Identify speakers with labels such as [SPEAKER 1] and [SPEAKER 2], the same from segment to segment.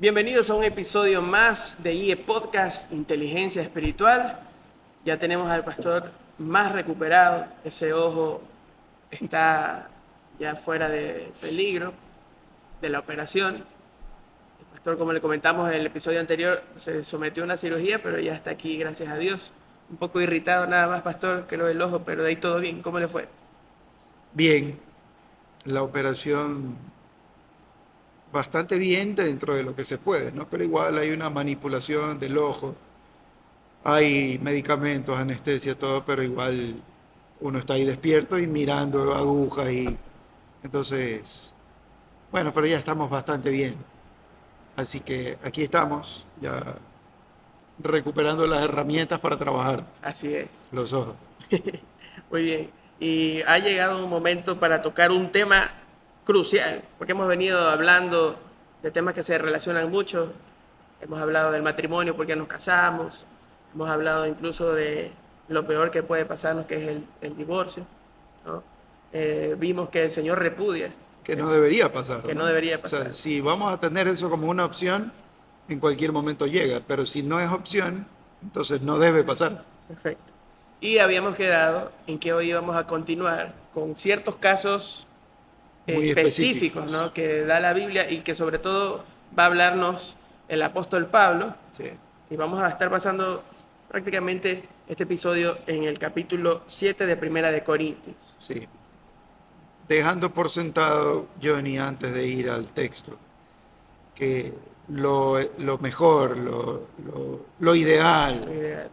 [SPEAKER 1] Bienvenidos a un episodio más de IE Podcast Inteligencia Espiritual. Ya tenemos al pastor más recuperado, ese ojo está ya fuera de peligro de la operación. El pastor, como le comentamos en el episodio anterior, se sometió a una cirugía, pero ya está aquí, gracias a Dios. Un poco irritado nada más, pastor, que lo del ojo, pero de ahí todo bien. ¿Cómo le fue?
[SPEAKER 2] Bien, la operación bastante bien dentro de lo que se puede, ¿no? Pero igual hay una manipulación del ojo, hay medicamentos, anestesia, todo, pero igual uno está ahí despierto y mirando agujas y entonces, bueno, pero ya estamos bastante bien. Así que aquí estamos, ya recuperando las herramientas para trabajar
[SPEAKER 1] Así es.
[SPEAKER 2] los ojos.
[SPEAKER 1] Muy bien. Y ha llegado un momento para tocar un tema crucial, porque hemos venido hablando de temas que se relacionan mucho. Hemos hablado del matrimonio, porque nos casamos. Hemos hablado incluso de lo peor que puede pasarnos, que es el divorcio, ¿no? Vimos que el Señor repudia
[SPEAKER 2] Que no
[SPEAKER 1] eso,
[SPEAKER 2] debería pasar,
[SPEAKER 1] que no
[SPEAKER 2] ¿no?
[SPEAKER 1] debería
[SPEAKER 2] O sea,
[SPEAKER 1] pasar.
[SPEAKER 2] si vamos a tener eso como una opción, en cualquier momento llega, pero si no es opción, entonces no debe pasar.
[SPEAKER 1] Perfecto. Y habíamos quedado en que hoy íbamos a continuar con ciertos casos
[SPEAKER 2] Muy
[SPEAKER 1] específicos,
[SPEAKER 2] específicos.
[SPEAKER 1] ¿no?, que da la Biblia y que sobre todo va a hablarnos el apóstol Pablo.
[SPEAKER 2] Sí,
[SPEAKER 1] Y vamos a estar pasando prácticamente este episodio en el capítulo 7 de Primera de Corintios.
[SPEAKER 2] sí. Dejando por sentado, Johnny, antes de ir al texto, que lo mejor, lo ideal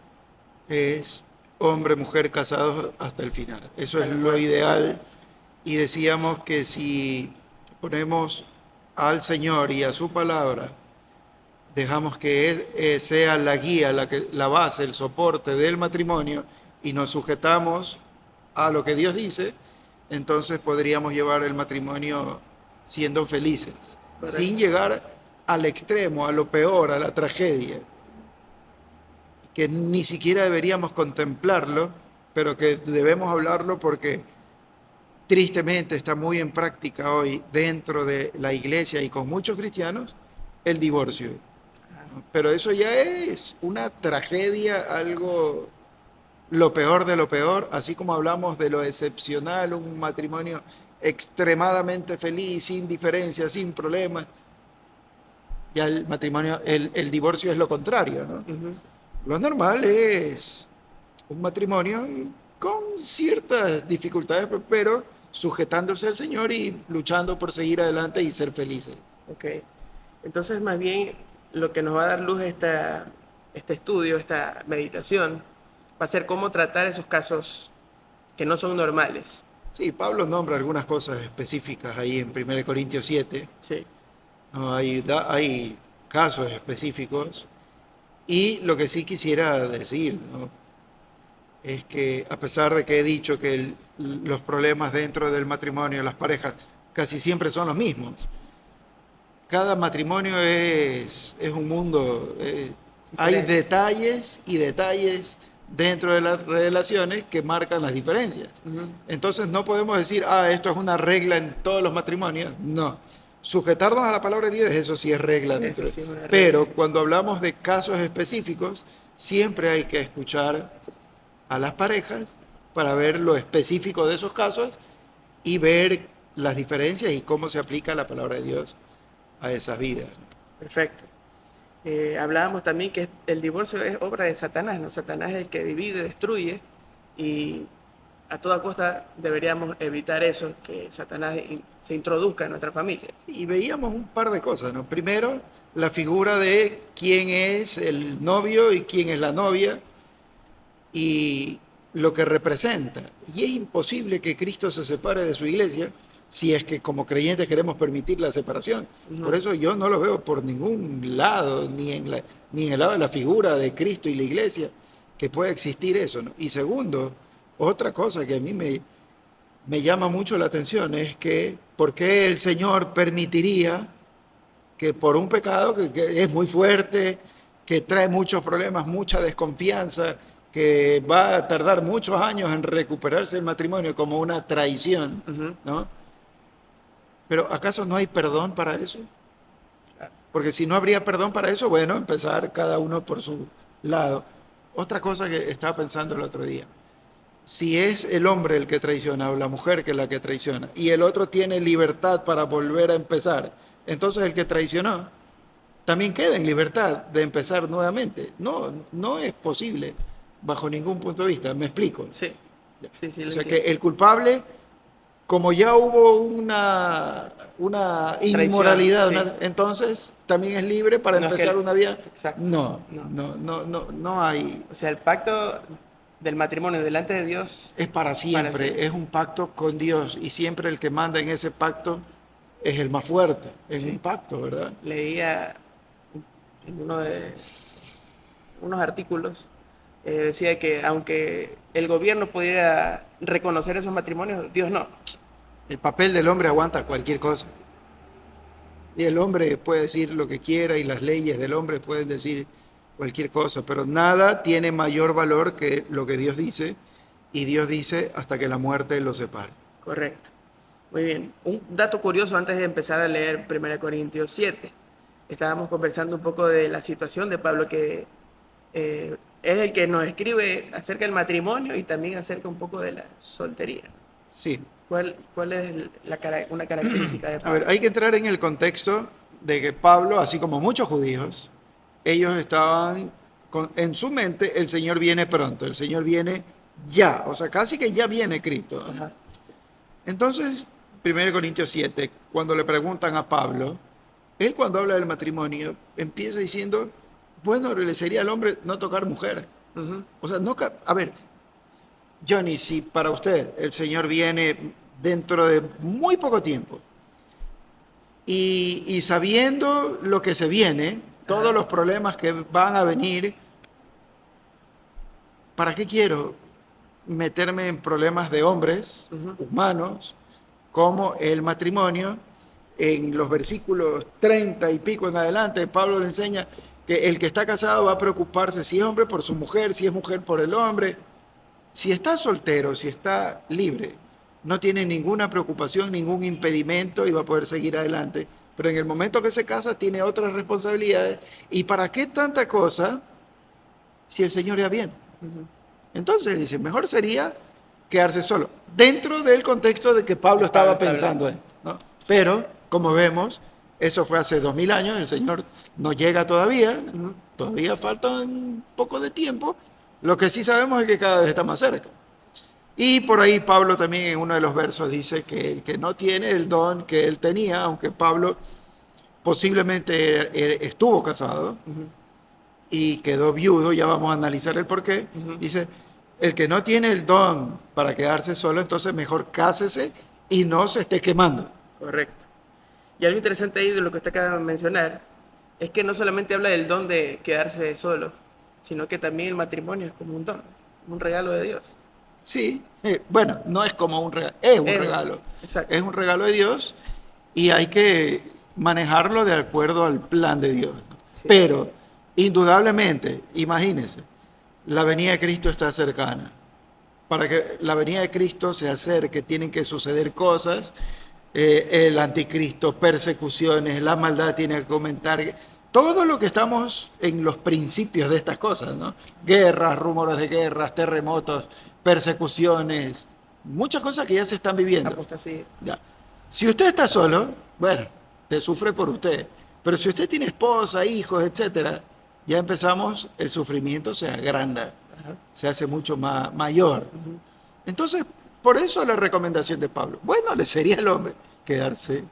[SPEAKER 2] es hombre-mujer casados hasta el final. Eso
[SPEAKER 1] Hasta
[SPEAKER 2] es
[SPEAKER 1] la
[SPEAKER 2] lo
[SPEAKER 1] muerte.
[SPEAKER 2] ideal. Y decíamos que si ponemos al Señor y a su palabra, dejamos que Él sea la guía, la base, el soporte del matrimonio y nos sujetamos a lo que Dios dice, entonces podríamos llevar el matrimonio siendo felices, sin
[SPEAKER 1] Correcto.
[SPEAKER 2] llegar al extremo, a lo peor, a la tragedia, que ni siquiera deberíamos contemplarlo, pero que debemos hablarlo porque tristemente está muy en práctica hoy dentro de la iglesia y con muchos cristianos el divorcio. Pero eso ya es una tragedia, algo, lo peor de lo peor, así como hablamos de lo excepcional, un matrimonio extremadamente feliz, sin diferencias, sin problemas. Ya el matrimonio, el divorcio es lo contrario, ¿no?
[SPEAKER 1] Ujú.
[SPEAKER 2] Lo normal es un matrimonio con ciertas dificultades, pero sujetándose al Señor y luchando por seguir adelante y ser felices.
[SPEAKER 1] Ok. Entonces, más bien, lo que nos va a dar luz este estudio, esta meditación, va a ser cómo tratar esos casos que no son normales.
[SPEAKER 2] Sí, Pablo nombra algunas cosas específicas ahí en 1 Corintios 7.
[SPEAKER 1] Sí,
[SPEAKER 2] ¿No? Hay casos específicos. Y lo que sí quisiera decir, ¿no?, es que a pesar de que he dicho que los problemas dentro del matrimonio, las parejas, casi siempre son los mismos, cada matrimonio es un mundo. Hay
[SPEAKER 1] diferente.
[SPEAKER 2] detalles y detalles dentro de las relaciones que marcan las diferencias.
[SPEAKER 1] Ujú.
[SPEAKER 2] Entonces no podemos decir, esto es una regla en todos los matrimonios. No. Sujetarnos a la palabra de Dios, eso sí es regla
[SPEAKER 1] Eso
[SPEAKER 2] dentro.
[SPEAKER 1] sí es una regla.
[SPEAKER 2] Pero cuando hablamos de casos específicos, siempre hay que escuchar a las parejas para ver lo específico de esos casos y ver las diferencias y cómo se aplica la palabra de Dios a esas vidas.
[SPEAKER 1] Perfecto. Hablábamos también que el divorcio es obra de Satanás, ¿no? Satanás es el que divide, destruye, y a toda costa deberíamos evitar eso, que Satanás se introduzca en nuestra familia.
[SPEAKER 2] Y veíamos un par de cosas, ¿no? Primero, la figura de quién es el novio y quién es la novia y lo que representa. Y es imposible que Cristo se separe de su iglesia si es que como creyentes queremos permitir la separación. Por
[SPEAKER 1] Ujú.
[SPEAKER 2] eso yo no lo veo por ningún lado, ni en el lado de la figura de Cristo y la iglesia, que pueda existir eso, ¿no? Y segundo, otra cosa que a mí me llama mucho la atención es que ¿por qué el Señor permitiría que por un pecado que es muy fuerte, que trae muchos problemas, mucha desconfianza, que va a tardar muchos años en recuperarse el matrimonio como una traición,
[SPEAKER 1] Ujú.
[SPEAKER 2] ¿no? Pero ¿acaso no hay perdón para eso? porque si no habría perdón para eso, bueno, empezar cada uno por su lado. Otra cosa que estaba pensando el otro día, si es el hombre el que traiciona o la mujer que es la que traiciona y el otro tiene libertad para volver a empezar, entonces el que traicionó también queda en libertad de empezar nuevamente. No, no es posible bajo ningún punto de vista, me explico.
[SPEAKER 1] Sí, sí, sí,
[SPEAKER 2] O
[SPEAKER 1] lo
[SPEAKER 2] sea que
[SPEAKER 1] entiendo.
[SPEAKER 2] el culpable, como ya hubo una
[SPEAKER 1] Traición,
[SPEAKER 2] inmoralidad,
[SPEAKER 1] sí.
[SPEAKER 2] entonces también es libre para
[SPEAKER 1] No es que
[SPEAKER 2] empezar una vida.
[SPEAKER 1] exacto,
[SPEAKER 2] No,
[SPEAKER 1] no.
[SPEAKER 2] no, no, no, no hay.
[SPEAKER 1] O sea, el pacto del matrimonio delante de Dios
[SPEAKER 2] Es para
[SPEAKER 1] para
[SPEAKER 2] siempre,
[SPEAKER 1] siempre.
[SPEAKER 2] es un pacto con Dios y siempre el que manda en ese pacto es el más fuerte, en un
[SPEAKER 1] Sí.
[SPEAKER 2] pacto, ¿verdad?
[SPEAKER 1] Leía en uno de unos artículos, decía que aunque el gobierno pudiera reconocer esos matrimonios, Dios no.
[SPEAKER 2] El papel del hombre aguanta cualquier cosa. Y el hombre puede decir lo que quiera y las leyes del hombre pueden decir cualquier cosa, pero nada tiene mayor valor que lo que Dios dice y Dios dice hasta que la muerte los separe.
[SPEAKER 1] Correcto. Muy bien. Un dato curioso antes de empezar a leer 1 Corintios 7. Estábamos conversando un poco de la situación de Pablo, que es el que nos escribe acerca del matrimonio y también acerca un poco de la soltería.
[SPEAKER 2] Sí.
[SPEAKER 1] ¿Cuál es una característica de
[SPEAKER 2] A ver,
[SPEAKER 1] Pablo?
[SPEAKER 2] hay que entrar en el contexto de que Pablo, así como muchos judíos, ellos estaban en su mente, el Señor viene pronto, el Señor viene ya, o sea, casi que ya viene Cristo.
[SPEAKER 1] Ajá.
[SPEAKER 2] Entonces, 1 Corintios 7, cuando le preguntan a Pablo, él cuando habla del matrimonio empieza diciendo, bueno, le sería al hombre no tocar mujer.
[SPEAKER 1] Ujú.
[SPEAKER 2] O sea, no, a ver, Johnny, si para usted el Señor viene dentro de muy poco tiempo y sabiendo lo que se viene,
[SPEAKER 1] Ajá.
[SPEAKER 2] todos los problemas que van a venir, ¿para qué quiero meterme en problemas de hombres,
[SPEAKER 1] Ujú.
[SPEAKER 2] humanos, como el matrimonio? En los versículos 30 y pico en adelante, Pablo le enseña que el que está casado va a preocuparse si es hombre por su mujer, si es mujer por el hombre. Si está soltero, si está libre, no tiene ninguna preocupación, ningún impedimento y va a poder seguir adelante. Pero en el momento que se casa tiene otras responsabilidades. ¿Y para qué tanta cosa si el Señor ya viene?
[SPEAKER 1] Ujú.
[SPEAKER 2] Entonces dice, mejor sería quedarse solo, dentro del contexto de que Pablo
[SPEAKER 1] Que Pablo
[SPEAKER 2] estaba
[SPEAKER 1] está hablando.
[SPEAKER 2] pensando en, ¿no? Pero, como vemos, eso fue hace 2000 años, el Señor no llega todavía,
[SPEAKER 1] Ujú.
[SPEAKER 2] todavía falta un poco de tiempo, lo que sí sabemos es que cada vez está más cerca. Y por ahí Pablo también en uno de los versos dice que el que no tiene el don que él tenía, aunque Pablo posiblemente estuvo casado,
[SPEAKER 1] Ujú.
[SPEAKER 2] y quedó viudo, ya vamos a analizar el por qué,
[SPEAKER 1] Ujú.
[SPEAKER 2] dice, el que no tiene el don para quedarse solo, entonces mejor cásese y no se esté quemando.
[SPEAKER 1] Correcto. Y algo interesante ahí de lo que usted acaba de mencionar es que no solamente habla del don de quedarse solo, sino que también el matrimonio es como un don, un regalo de Dios.
[SPEAKER 2] Sí, bueno, no es como un regalo,
[SPEAKER 1] Exacto.
[SPEAKER 2] es un regalo de Dios y hay que manejarlo de acuerdo al plan de Dios.
[SPEAKER 1] Sí.
[SPEAKER 2] Pero, indudablemente, imagínense, la venida de Cristo está cercana. Para que la venida de Cristo se acerque, tienen que suceder cosas, el anticristo, persecuciones, la maldad tiene que comentar, todo lo que estamos en los principios de estas cosas, ¿no? Guerras, rumores de guerras, terremotos, persecuciones, muchas cosas que ya se están viviendo.
[SPEAKER 1] Apostasía.
[SPEAKER 2] Ya. Si usted está solo, bueno, te sufre por usted. Pero si usted tiene esposa, hijos, etcétera, ya empezamos, el sufrimiento se agranda,
[SPEAKER 1] Ajá.
[SPEAKER 2] se hace mucho más mayor.
[SPEAKER 1] Ujú.
[SPEAKER 2] Entonces, por eso la recomendación de Pablo. Bueno, le sería al hombre quedarse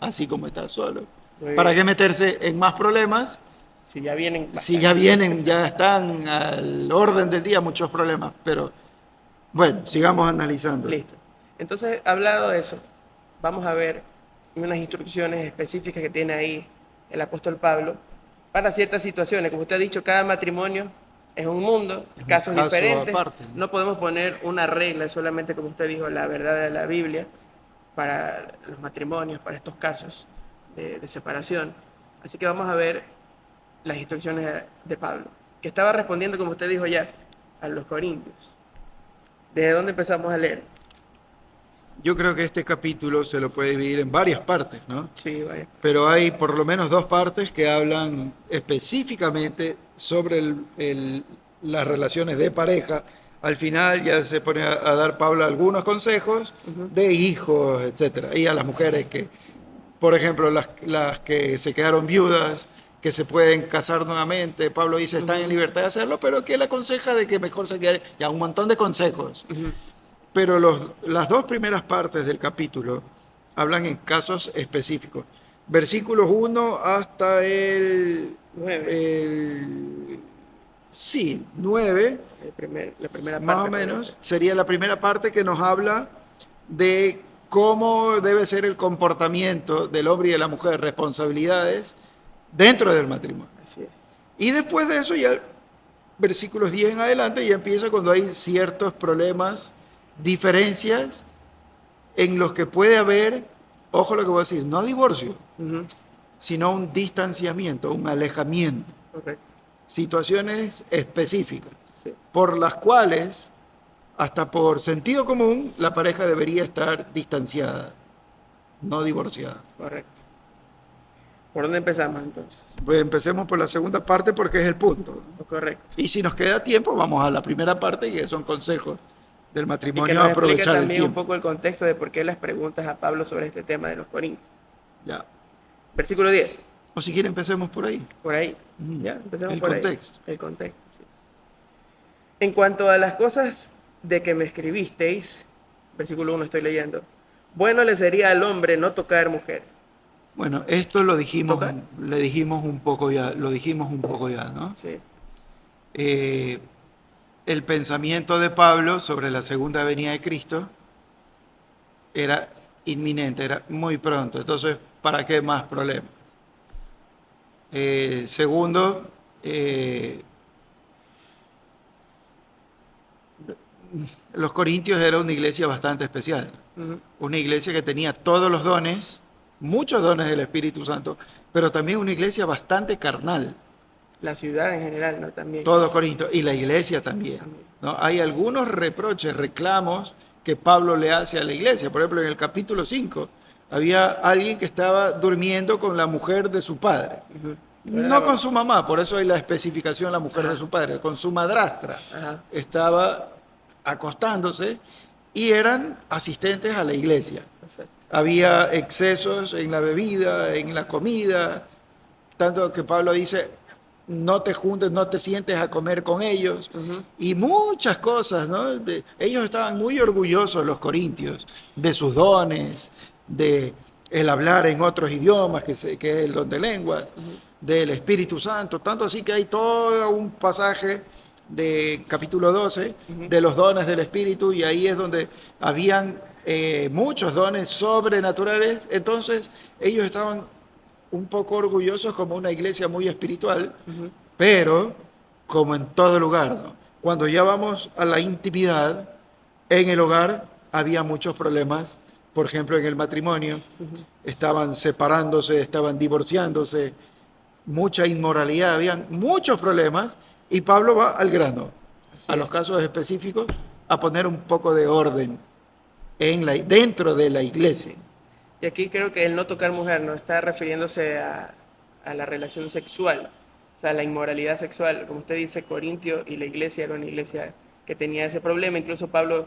[SPEAKER 2] así como está solo.
[SPEAKER 1] Muy
[SPEAKER 2] ¿Para qué
[SPEAKER 1] bien.
[SPEAKER 2] meterse en más problemas?
[SPEAKER 1] Si ya vienen
[SPEAKER 2] Si ya
[SPEAKER 1] bastante.
[SPEAKER 2] vienen, ya están al orden del día muchos problemas. Pero bueno, sigamos analizando.
[SPEAKER 1] Listo. Entonces, hablado de eso, vamos a ver unas instrucciones específicas que tiene ahí el apóstol Pablo para ciertas situaciones. Como usted ha dicho, cada matrimonio es un mundo,
[SPEAKER 2] Es un
[SPEAKER 1] casos
[SPEAKER 2] caso
[SPEAKER 1] diferentes.
[SPEAKER 2] aparte, ¿no?
[SPEAKER 1] No podemos poner una regla solamente, como usted dijo, la verdad de la Biblia para los matrimonios, para estos casos de separación. Así que vamos a ver las instrucciones de Pablo, que estaba respondiendo, como usted dijo ya, a los corintios. ¿Desde dónde empezamos a leer?
[SPEAKER 2] Yo creo que este capítulo se lo puede dividir en varias partes, ¿no?
[SPEAKER 1] Sí, vaya.
[SPEAKER 2] Pero hay por lo menos dos partes que hablan específicamente sobre las relaciones de pareja. Al final ya se pone a dar Pablo algunos consejos
[SPEAKER 1] Ujú,
[SPEAKER 2] de hijos, etcétera. Y a las mujeres que, por ejemplo, las que se quedaron viudas, que se pueden casar nuevamente. Pablo dice, están en
[SPEAKER 1] ujú,
[SPEAKER 2] libertad de hacerlo, pero que él aconseja de que mejor se quede. Ya, un montón de consejos.
[SPEAKER 1] ujú.
[SPEAKER 2] Pero las dos primeras partes del capítulo hablan en casos específicos. Versículos 1 hasta
[SPEAKER 1] 9,
[SPEAKER 2] el sí, 9
[SPEAKER 1] la primera
[SPEAKER 2] más o
[SPEAKER 1] parte podría
[SPEAKER 2] menos,
[SPEAKER 1] ser.
[SPEAKER 2] sería la primera parte que nos habla de cómo debe ser el comportamiento del hombre y de la mujer, responsabilidades dentro del matrimonio.
[SPEAKER 1] Así es.
[SPEAKER 2] Y después de eso ya versículos 10 en adelante ya empieza cuando hay ciertos problemas, diferencias en los que puede haber, ojo lo que voy a decir, no divorcio,
[SPEAKER 1] Ujú,
[SPEAKER 2] sino un distanciamiento, un alejamiento,
[SPEAKER 1] correcto.
[SPEAKER 2] situaciones específicas
[SPEAKER 1] Sí,
[SPEAKER 2] por las cuales, hasta por sentido común, la pareja debería estar distanciada, no divorciada.
[SPEAKER 1] correcto. ¿Por dónde empezamos entonces?
[SPEAKER 2] Pues empecemos por la segunda parte porque es el punto.
[SPEAKER 1] Correcto.
[SPEAKER 2] Y si nos queda tiempo, vamos a la primera parte, que son consejos del
[SPEAKER 1] Y que
[SPEAKER 2] matrimonio,
[SPEAKER 1] nos explique
[SPEAKER 2] aprovechar el
[SPEAKER 1] también un
[SPEAKER 2] tiempo.
[SPEAKER 1] poco el contexto de por qué las preguntas a Pablo sobre este tema de los Corintios.
[SPEAKER 2] Ya.
[SPEAKER 1] Versículo 10.
[SPEAKER 2] O si quiere, empecemos por ahí.
[SPEAKER 1] Por ahí.
[SPEAKER 2] Mm.
[SPEAKER 1] Ya, empecemos
[SPEAKER 2] El
[SPEAKER 1] por ahí.
[SPEAKER 2] contexto.
[SPEAKER 1] El contexto, sí. En cuanto a las cosas de que me escribisteis, versículo 1 estoy leyendo. Bueno le sería al hombre no tocar mujer.
[SPEAKER 2] Bueno, esto lo dijimos,
[SPEAKER 1] ¿Tocar?
[SPEAKER 2] le dijimos un poco ya, lo dijimos un poco ya, ¿no?
[SPEAKER 1] Sí.
[SPEAKER 2] Eh, el pensamiento de Pablo sobre la segunda venida de Cristo era inminente, era muy pronto. Entonces, ¿para qué más problemas? Segundo, los corintios era una iglesia bastante especial,
[SPEAKER 1] Ujú.
[SPEAKER 2] una iglesia que tenía todos los dones, muchos dones del Espíritu Santo, pero también una iglesia bastante carnal.
[SPEAKER 1] La ciudad en general, ¿no? También.
[SPEAKER 2] Todo Corinto y la iglesia también,
[SPEAKER 1] También.
[SPEAKER 2] ¿no? Hay algunos reproches, reclamos que Pablo le hace a la iglesia. Por ejemplo, en el capítulo 5 había alguien que estaba durmiendo con la mujer de su padre.
[SPEAKER 1] Ujú.
[SPEAKER 2] No con su mamá, por eso hay la especificación la mujer
[SPEAKER 1] Ajá.
[SPEAKER 2] de su padre, con su madrastra.
[SPEAKER 1] Ajá.
[SPEAKER 2] Estaba acostándose y eran asistentes a la iglesia.
[SPEAKER 1] Perfecto.
[SPEAKER 2] Había excesos en la bebida, en la comida, tanto que Pablo dice, no te juntes, no te sientes a comer con ellos,
[SPEAKER 1] Ujú.
[SPEAKER 2] y muchas cosas, ¿no? Ellos estaban muy orgullosos, los corintios, de sus dones, de el hablar en otros idiomas, que es el don de lenguas,
[SPEAKER 1] Ujú.
[SPEAKER 2] del Espíritu Santo, tanto así que hay todo un pasaje de capítulo 12
[SPEAKER 1] Ujú.
[SPEAKER 2] de los dones del Espíritu, y ahí es donde habían muchos dones sobrenaturales. Entonces ellos estaban un poco orgullosos como una iglesia muy espiritual,
[SPEAKER 1] Ujú.
[SPEAKER 2] pero como en todo lugar, ¿no? Cuando ya vamos a la intimidad, en el hogar había muchos problemas. Por ejemplo, en el matrimonio
[SPEAKER 1] Ujú.
[SPEAKER 2] estaban separándose, estaban divorciándose, mucha inmoralidad, habían muchos problemas, y Pablo va al grano,
[SPEAKER 1] Así
[SPEAKER 2] a los
[SPEAKER 1] es.
[SPEAKER 2] casos específicos, a poner un poco de orden dentro de la iglesia.
[SPEAKER 1] Y aquí creo que el no tocar mujer no está refiriéndose a la relación sexual, o sea, la inmoralidad sexual. Como usted dice, Corintio y la iglesia era una iglesia que tenía ese problema. Incluso Pablo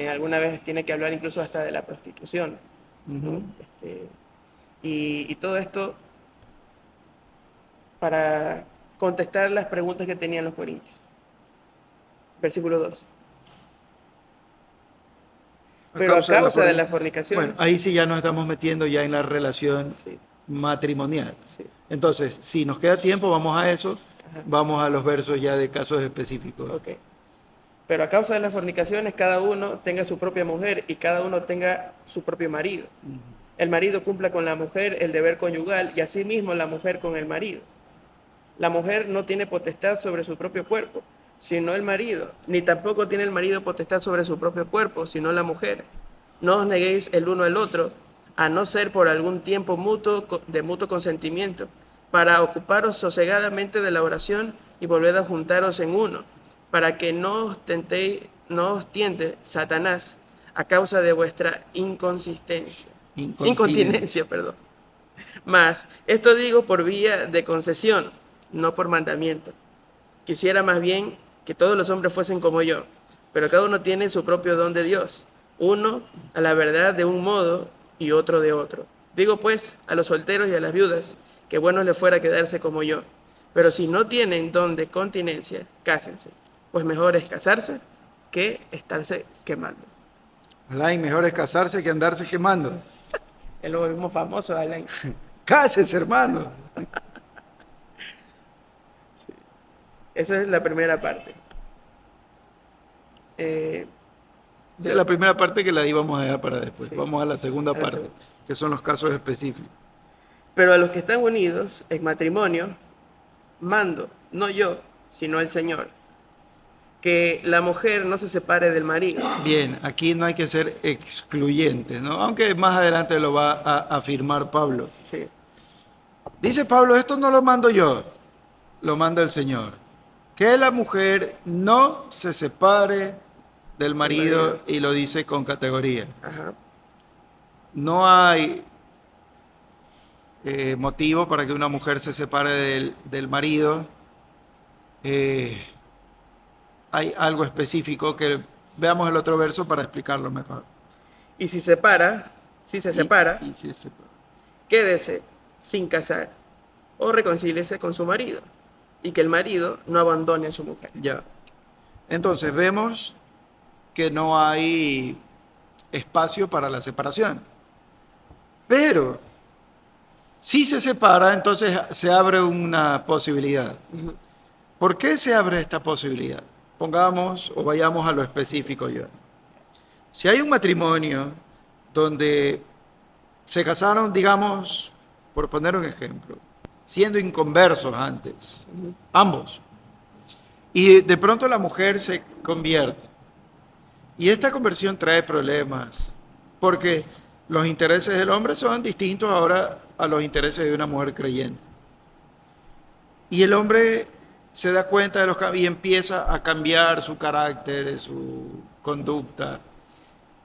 [SPEAKER 1] alguna vez tiene que hablar incluso hasta de la prostitución, ¿no?
[SPEAKER 2] Ujú.
[SPEAKER 1] Y todo esto para contestar las preguntas que tenían los corintios. Versículo 2. Pero a causa de las
[SPEAKER 2] Bueno,
[SPEAKER 1] fornicaciones.
[SPEAKER 2] ahí sí ya nos estamos metiendo ya en la relación
[SPEAKER 1] Sí,
[SPEAKER 2] matrimonial.
[SPEAKER 1] sí.
[SPEAKER 2] Entonces, si nos queda tiempo, vamos a eso,
[SPEAKER 1] Ajá.
[SPEAKER 2] vamos a los versos ya de casos específicos.
[SPEAKER 1] Ok. Pero a causa de las fornicaciones, cada uno tenga su propia mujer y cada uno tenga su propio marido. El marido cumpla con la mujer el deber conyugal y asimismo la mujer con el marido. La mujer no tiene potestad sobre su propio cuerpo, sino el marido, ni tampoco tiene el marido potestad sobre su propio cuerpo, sino la mujer. No os neguéis el uno al otro, a no ser por algún tiempo de mutuo consentimiento, para ocuparos sosegadamente de la oración y volver a juntaros en uno, para que no os tiente Satanás a causa de vuestra incontinencia, perdón. Mas esto digo por vía de concesión, no por mandamiento. Quisiera más bien que todos los hombres fuesen como yo, pero cada uno tiene su propio don de Dios, uno a la verdad de un modo y otro de otro. Digo pues a los solteros y a las viudas, que bueno les fuera quedarse como yo, pero si no tienen don de continencia, cásense, pues mejor es casarse que estarse quemando.
[SPEAKER 2] Alain, mejor es casarse que andarse quemando.
[SPEAKER 1] Es lo mismo famoso, Alain.
[SPEAKER 2] Cásense, hermano.
[SPEAKER 1] Esa es la primera parte.
[SPEAKER 2] Esa es la primera parte que la íbamos a dejar para después.
[SPEAKER 1] Sí.
[SPEAKER 2] Vamos a la segunda
[SPEAKER 1] A la
[SPEAKER 2] parte,
[SPEAKER 1] segunda.
[SPEAKER 2] que son los casos específicos.
[SPEAKER 1] Pero a los que están unidos en matrimonio, mando, no yo, sino el Señor, que la mujer no se separe del marido.
[SPEAKER 2] Bien, aquí no hay que ser excluyente, ¿no? Aunque más adelante lo va a afirmar Pablo.
[SPEAKER 1] Sí,
[SPEAKER 2] Dice Pablo, esto no lo mando yo, lo manda el Señor. Que la mujer no se separe del marido, y lo dice con categoría.
[SPEAKER 1] ajá,
[SPEAKER 2] No hay motivo para que una mujer se separe del marido. Hay algo específico que veamos el otro verso para explicarlo mejor.
[SPEAKER 1] y si se separa,
[SPEAKER 2] Sí, se separa.
[SPEAKER 1] quédese sin casar o reconcíliese con su marido, y que el marido no abandone a su mujer.
[SPEAKER 2] Ya. Entonces vemos que no hay espacio para la separación. Pero si se separa, entonces se abre una posibilidad.
[SPEAKER 1] Ujú.
[SPEAKER 2] ¿Por qué se abre esta posibilidad? Pongamos o vayamos a lo específico ya. Si hay un matrimonio donde se casaron, digamos, por poner un ejemplo, siendo inconversos antes,
[SPEAKER 1] Ujú.
[SPEAKER 2] ambos, y de pronto la mujer se convierte, y esta conversión trae problemas, porque los intereses del hombre son distintos ahora a los intereses de una mujer creyente. Y el hombre se da cuenta de los cambios y empieza a cambiar su carácter, su conducta.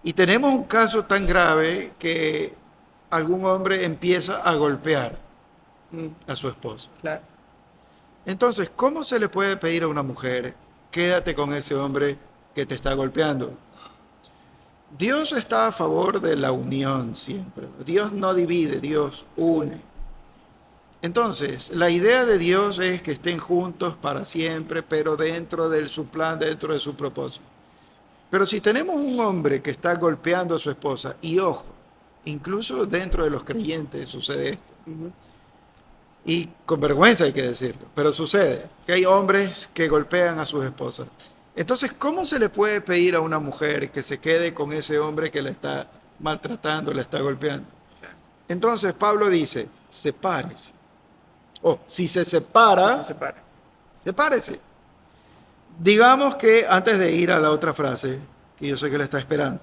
[SPEAKER 2] Y tenemos un caso tan grave que algún hombre empieza a golpear a su esposa.
[SPEAKER 1] Claro.
[SPEAKER 2] Entonces, ¿cómo se le puede pedir a una mujer, quédate con ese hombre que te está golpeando? Dios está a favor de la unión siempre. Dios no divide, Dios une. Entonces, la idea de Dios es que estén juntos para siempre, pero dentro de su plan, dentro de su propósito. Pero si tenemos un hombre que está golpeando a su esposa, y ojo, incluso dentro de los creyentes sucede esto,
[SPEAKER 1] Ujú.
[SPEAKER 2] y con vergüenza hay que decirlo, pero sucede que hay hombres que golpean a sus esposas. Entonces, ¿cómo se le puede pedir a una mujer que se quede con ese hombre que la está maltratando, la está golpeando?
[SPEAKER 1] Claro.
[SPEAKER 2] Entonces, Pablo dice, sepárese. O si se separa,
[SPEAKER 1] Se separa.
[SPEAKER 2] sepárese. Digamos que antes de ir a la otra frase, que yo sé que la está esperando,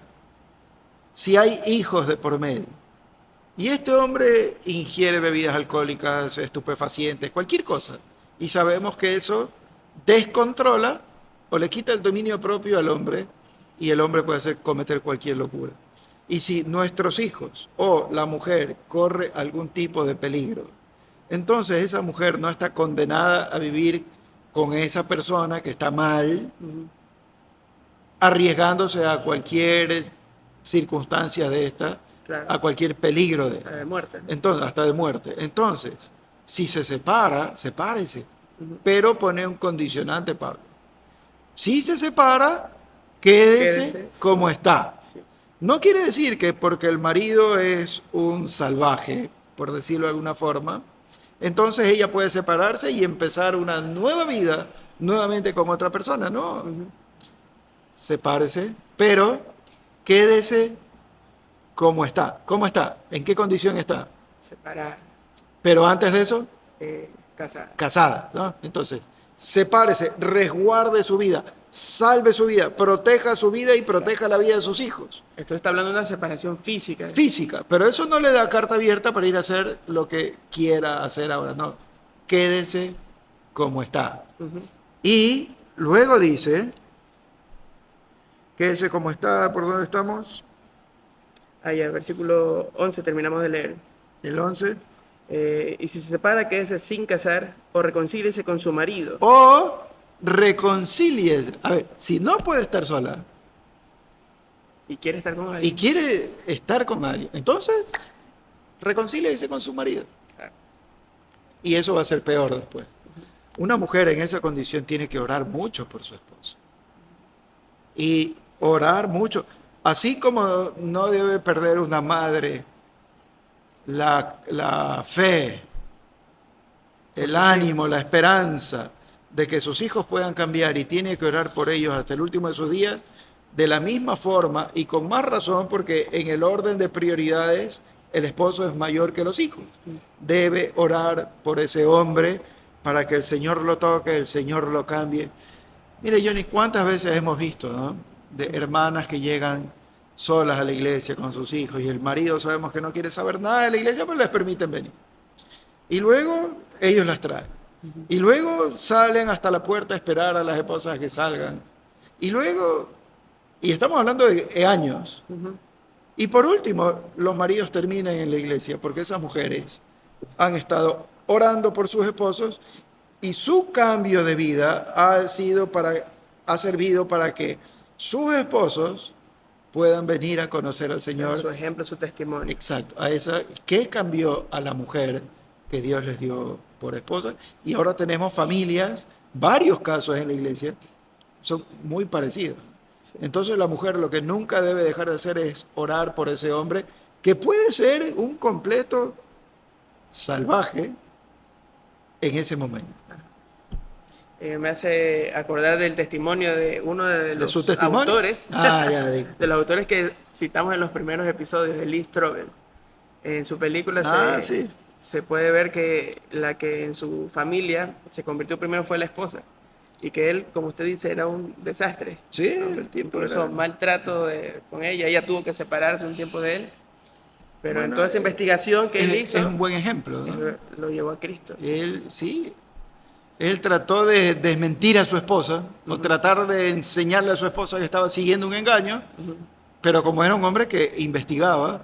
[SPEAKER 2] si hay hijos de por medio, y este hombre ingiere bebidas alcohólicas, estupefacientes, cualquier cosa, y sabemos que eso descontrola o le quita el dominio propio al hombre, y el hombre puede cometer cualquier locura. Y si nuestros hijos o la mujer corre algún tipo de peligro, entonces esa mujer no está condenada a vivir con esa persona que está mal,
[SPEAKER 1] Ujú.
[SPEAKER 2] arriesgándose a cualquier circunstancia de esta,
[SPEAKER 1] Claro.
[SPEAKER 2] a cualquier peligro de
[SPEAKER 1] La de muerte.
[SPEAKER 2] entonces, hasta de muerte. Entonces, si se separa, sepárese,
[SPEAKER 1] Ujú.
[SPEAKER 2] pero pone un condicionante, Pablo. Si se separa, quédese
[SPEAKER 1] Quédese
[SPEAKER 2] como
[SPEAKER 1] sí.
[SPEAKER 2] está.
[SPEAKER 1] Sí.
[SPEAKER 2] No quiere decir que porque el marido es un salvaje, por decirlo de alguna forma, entonces ella puede separarse y empezar una nueva vida nuevamente con otra persona. No,
[SPEAKER 1] Ujú.
[SPEAKER 2] sepárese, pero quédese como está. ¿Cómo está? ¿En qué condición está?
[SPEAKER 1] Separar.
[SPEAKER 2] Pero antes de eso,
[SPEAKER 1] Casar.
[SPEAKER 2] casada, ¿no? Entonces, sepárese, resguarde su vida, salve su vida, proteja su vida y proteja la vida de sus hijos.
[SPEAKER 1] Esto está hablando de una separación física.
[SPEAKER 2] Física, pero eso no le da carta abierta para ir a hacer lo que quiera hacer ahora, no. Quédese como está.
[SPEAKER 1] Ujú.
[SPEAKER 2] Y luego dice Quédese como está, ¿por dónde estamos?
[SPEAKER 1] Allá, versículo 11 terminamos de leer.
[SPEAKER 2] El 11.
[SPEAKER 1] Y si se separa, quédese sin casar o reconcíliese con su marido.
[SPEAKER 2] O reconcíliese. A ver, si no puede estar sola
[SPEAKER 1] Y quiere estar con
[SPEAKER 2] y
[SPEAKER 1] alguien.
[SPEAKER 2] quiere estar con alguien, entonces reconcíliese con su marido.
[SPEAKER 1] Claro.
[SPEAKER 2] Y eso va a ser peor después. Una mujer en esa condición tiene que orar mucho por su esposo. Y orar mucho. Así como no debe perder una madre la fe, el ánimo, la esperanza de que sus hijos puedan cambiar y tiene que orar por ellos hasta el último de sus días, de la misma forma y con más razón, porque en el orden de prioridades el esposo es mayor que los hijos. Debe orar por ese hombre para que el Señor lo toque, el Señor lo cambie. Mire, Johnny, ¿cuántas veces hemos visto, ¿no?, de hermanas que llegan solas a la iglesia con sus hijos y el marido sabemos que no quiere saber nada de la iglesia, pero les permiten venir? Y luego ellos las traen. Y luego salen hasta la puerta a esperar a las esposas que salgan. Y luego, y estamos hablando de años.
[SPEAKER 1] Ujú.
[SPEAKER 2] Y por último, los maridos terminan en la iglesia porque esas mujeres han estado orando por sus esposos y su cambio de vida ha servido para que sus esposos puedan venir a conocer al
[SPEAKER 1] O sea,
[SPEAKER 2] Señor.
[SPEAKER 1] su ejemplo, su testimonio.
[SPEAKER 2] Exacto, ¿qué cambió a la mujer que Dios les dio por esposa? Y ahora tenemos familias, varios casos en la iglesia, son muy parecidos.
[SPEAKER 1] Sí.
[SPEAKER 2] Entonces la mujer lo que nunca debe dejar de hacer es orar por ese hombre, que puede ser un completo salvaje en ese momento.
[SPEAKER 1] Me hace acordar del testimonio de uno de
[SPEAKER 2] ¿De
[SPEAKER 1] los
[SPEAKER 2] su testimonio?
[SPEAKER 1] autores,
[SPEAKER 2] Ya digo.
[SPEAKER 1] de los autores que citamos en los primeros episodios, de Lee Strobel. En su película
[SPEAKER 2] Sí.
[SPEAKER 1] se puede ver que la que en su familia se convirtió primero fue la esposa, y que él, como usted dice, era un desastre.
[SPEAKER 2] Sí,
[SPEAKER 1] ¿no?
[SPEAKER 2] el tipo
[SPEAKER 1] Incluso
[SPEAKER 2] era...
[SPEAKER 1] maltrato con ella tuvo que separarse un tiempo de él, pero en
[SPEAKER 2] Bueno,
[SPEAKER 1] toda esa investigación que él hizo,
[SPEAKER 2] es un buen ejemplo, ¿no?
[SPEAKER 1] lo llevó a Cristo.
[SPEAKER 2] Él trató de desmentir a su esposa, o tratar de enseñarle a su esposa que estaba siguiendo un engaño,
[SPEAKER 1] Ujú.
[SPEAKER 2] pero como era un hombre que investigaba,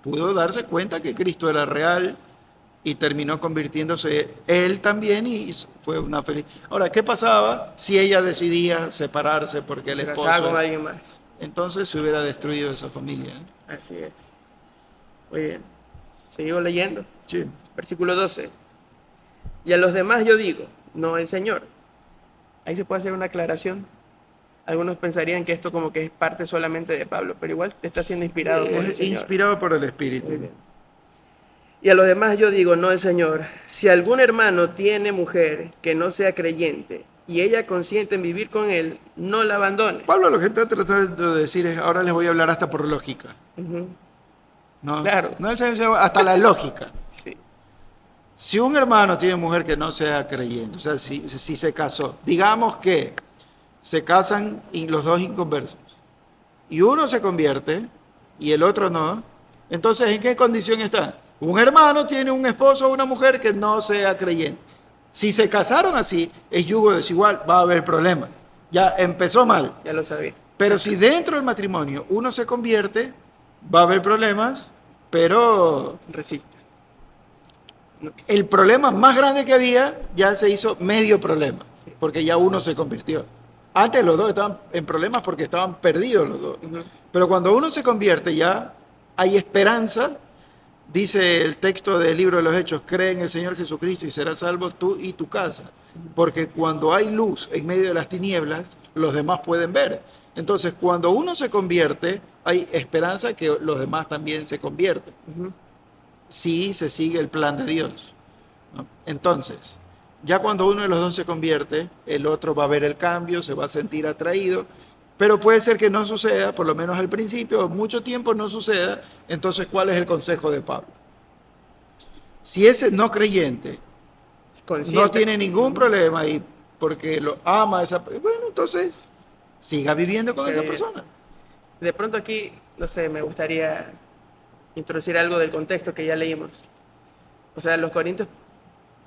[SPEAKER 2] pudo darse cuenta que Cristo era real y terminó convirtiéndose él también y fue una feliz. Ahora, ¿qué pasaba si ella decidía separarse porque el
[SPEAKER 1] Se casaba con
[SPEAKER 2] esposo...
[SPEAKER 1] alguien más.
[SPEAKER 2] Entonces se hubiera destruido esa familia, ¿eh?
[SPEAKER 1] Así es. Muy bien. Seguimos leyendo.
[SPEAKER 2] Sí.
[SPEAKER 1] Versículo 12. Y a los demás yo digo, no el Señor. Ahí se puede hacer una aclaración. Algunos pensarían que esto como que es parte solamente de Pablo, pero igual está siendo inspirado por el
[SPEAKER 2] Es
[SPEAKER 1] Señor.
[SPEAKER 2] inspirado por el Espíritu.
[SPEAKER 1] Muy bien. Y a los demás yo digo, no el Señor. Si algún hermano tiene mujer que no sea creyente y ella consiente en vivir con él, no la abandone.
[SPEAKER 2] Pablo lo que está tratando de decir es, ahora les voy a hablar hasta por lógica.
[SPEAKER 1] Ujú.
[SPEAKER 2] No,
[SPEAKER 1] Claro.
[SPEAKER 2] no es hasta la lógica.
[SPEAKER 1] Sí.
[SPEAKER 2] Si un hermano tiene mujer que no sea creyente, o sea, si se casó, digamos que se casan los dos inconversos, y uno se convierte y el otro no, entonces ¿en qué condición está? Un hermano tiene un esposo o una mujer que no sea creyente. Si se casaron así, es yugo desigual, va a haber problemas. Ya empezó mal.
[SPEAKER 1] Ya lo sabía.
[SPEAKER 2] Pero si dentro del matrimonio uno se convierte, va a haber problemas, pero
[SPEAKER 1] Resiste. No.
[SPEAKER 2] el problema más grande que había ya se hizo medio problema,
[SPEAKER 1] Sí.
[SPEAKER 2] porque ya uno se convirtió. Antes los dos estaban en problemas porque estaban perdidos los dos.
[SPEAKER 1] Ujú.
[SPEAKER 2] Pero cuando uno se convierte ya hay esperanza. Dice el texto del libro de los Hechos, cree en el Señor Jesucristo y serás salvo tú y tu casa. Porque cuando hay luz en medio de las tinieblas, los demás pueden ver. Entonces, cuando uno se convierte, hay esperanza que los demás también se convierten.
[SPEAKER 1] Ujú.
[SPEAKER 2] Si se sigue el plan de Dios, ¿no? Entonces, ya cuando uno de los dos se convierte, el otro va a ver el cambio, se va a sentir atraído, pero puede ser que no suceda, por lo menos al principio, mucho tiempo no suceda. Entonces, ¿cuál es el consejo de Pablo? Si ese no creyente
[SPEAKER 1] Consciente.
[SPEAKER 2] no tiene ningún problema y porque lo ama a esa persona, bueno, entonces siga viviendo con
[SPEAKER 1] Sí.
[SPEAKER 2] esa persona.
[SPEAKER 1] De pronto aquí, no sé, me gustaría introducir algo del contexto que ya leímos. O sea, los corintios,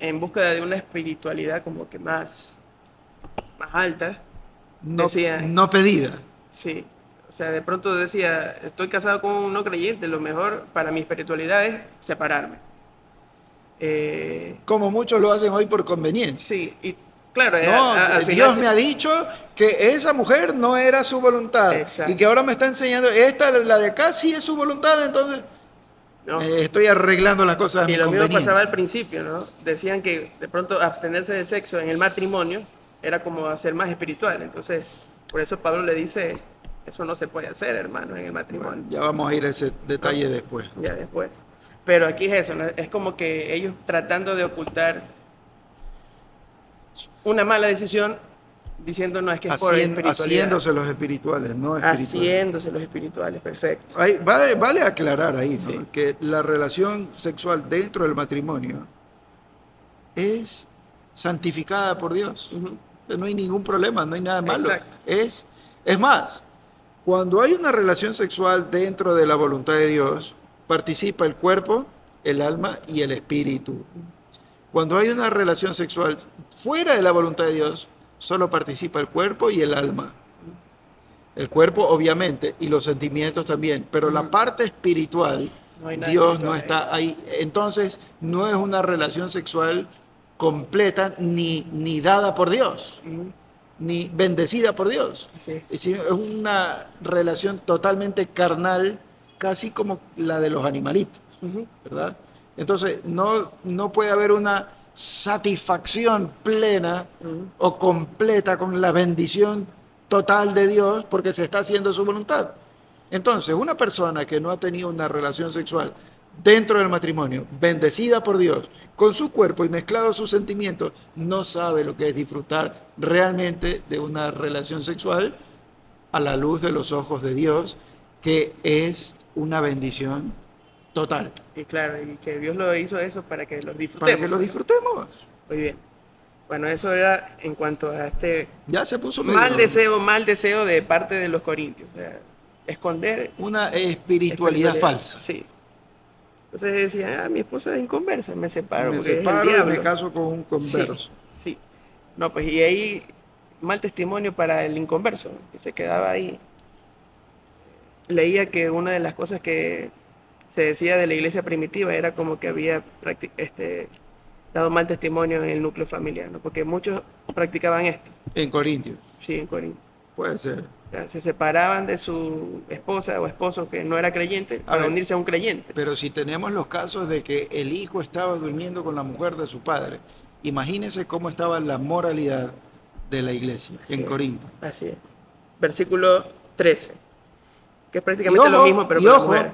[SPEAKER 1] en búsqueda de una espiritualidad como que más alta,
[SPEAKER 2] No,
[SPEAKER 1] decían,
[SPEAKER 2] no pedida.
[SPEAKER 1] sí, O sea, de pronto decía, estoy casado con un no creyente, lo mejor para mi espiritualidad es separarme.
[SPEAKER 2] Como muchos lo hacen hoy por conveniencia.
[SPEAKER 1] Sí, y claro,
[SPEAKER 2] No,
[SPEAKER 1] al final...
[SPEAKER 2] Dios me ha dicho que esa mujer no era su voluntad y
[SPEAKER 1] Exacto.
[SPEAKER 2] que ahora me está enseñando, esta, la de acá, sí es su voluntad, entonces
[SPEAKER 1] No.
[SPEAKER 2] estoy arreglando las cosas a mi
[SPEAKER 1] Y lo mismo
[SPEAKER 2] conveniencia.
[SPEAKER 1] pasaba al principio, ¿no? Decían que de pronto abstenerse del sexo en el matrimonio era como hacer más espiritual. Entonces, por eso Pablo le dice, eso no se puede hacer, hermano, en el matrimonio.
[SPEAKER 2] Bueno, ya vamos a ir a ese detalle después.
[SPEAKER 1] Ya después. Pero aquí es eso, ¿no? Es como que ellos tratando de ocultar una mala decisión, diciendo no es que es por espiritualidad.
[SPEAKER 2] Haciéndose los espirituales, no espirituales.
[SPEAKER 1] Haciéndose los espirituales, perfecto.
[SPEAKER 2] Vale aclarar ahí, ¿no?
[SPEAKER 1] Sí.
[SPEAKER 2] Que la relación sexual dentro del matrimonio es santificada por Dios.
[SPEAKER 1] Ujú.
[SPEAKER 2] No hay ningún problema, no hay nada malo.
[SPEAKER 1] Exacto.
[SPEAKER 2] Es más, cuando hay una relación sexual dentro de la voluntad de Dios, participa el cuerpo, el alma y el espíritu. Cuando hay una relación sexual fuera de la voluntad de Dios, solo participa el cuerpo y el alma. El cuerpo, obviamente, y los sentimientos también, pero la parte espiritual,
[SPEAKER 1] No hay nada
[SPEAKER 2] Dios
[SPEAKER 1] espiritual
[SPEAKER 2] no está ahí. Entonces, no es una relación sexual completa ni dada por Dios,
[SPEAKER 1] Ujú.
[SPEAKER 2] ni bendecida por Dios.
[SPEAKER 1] Sí.
[SPEAKER 2] Es una relación totalmente carnal, casi como la de los animalitos,
[SPEAKER 1] Ujú.
[SPEAKER 2] ¿verdad? Entonces, no puede haber una satisfacción plena
[SPEAKER 1] Ujú.
[SPEAKER 2] o completa con la bendición total de Dios porque se está haciendo su voluntad. Entonces, una persona que no ha tenido una relación sexual dentro del matrimonio, bendecida por Dios, con su cuerpo y mezclado sus sentimientos, no sabe lo que es disfrutar realmente de una relación sexual a la luz de los ojos de Dios, que es una bendición total.
[SPEAKER 1] Y claro, y que Dios lo hizo eso para que los
[SPEAKER 2] Para
[SPEAKER 1] disfrutemos.
[SPEAKER 2] que lo disfrutemos.
[SPEAKER 1] Muy bien. Bueno, eso era en cuanto a este
[SPEAKER 2] Ya se puso medio-
[SPEAKER 1] mal deseo de parte de los corintios. O sea, esconder
[SPEAKER 2] una espiritualidad falsa.
[SPEAKER 1] Sí. Entonces decían, mi esposa es inconversa, me separo
[SPEAKER 2] Me
[SPEAKER 1] porque
[SPEAKER 2] separo
[SPEAKER 1] es
[SPEAKER 2] y
[SPEAKER 1] el diablo.
[SPEAKER 2] me caso con un converso.
[SPEAKER 1] Sí, sí. No, pues y ahí mal testimonio para el inconverso, ¿no? Que se quedaba ahí. Leía que una de las cosas que se decía de la iglesia primitiva era como que había dado mal testimonio en el núcleo familiar, ¿no? Porque muchos practicaban esto,
[SPEAKER 2] En Corintios,
[SPEAKER 1] sí, en Corinto.
[SPEAKER 2] puede ser.
[SPEAKER 1] O sea, se separaban de su esposa o esposo que no era creyente para
[SPEAKER 2] ver,
[SPEAKER 1] unirse a un creyente.
[SPEAKER 2] Pero si tenemos los casos de que el hijo estaba durmiendo con la mujer de su padre, imagínense cómo estaba la moralidad de la iglesia
[SPEAKER 1] Así
[SPEAKER 2] en
[SPEAKER 1] es.
[SPEAKER 2] Corinto.
[SPEAKER 1] Así es. Versículo 13, que es
[SPEAKER 2] Y
[SPEAKER 1] prácticamente lo mismo, pero con la mujer.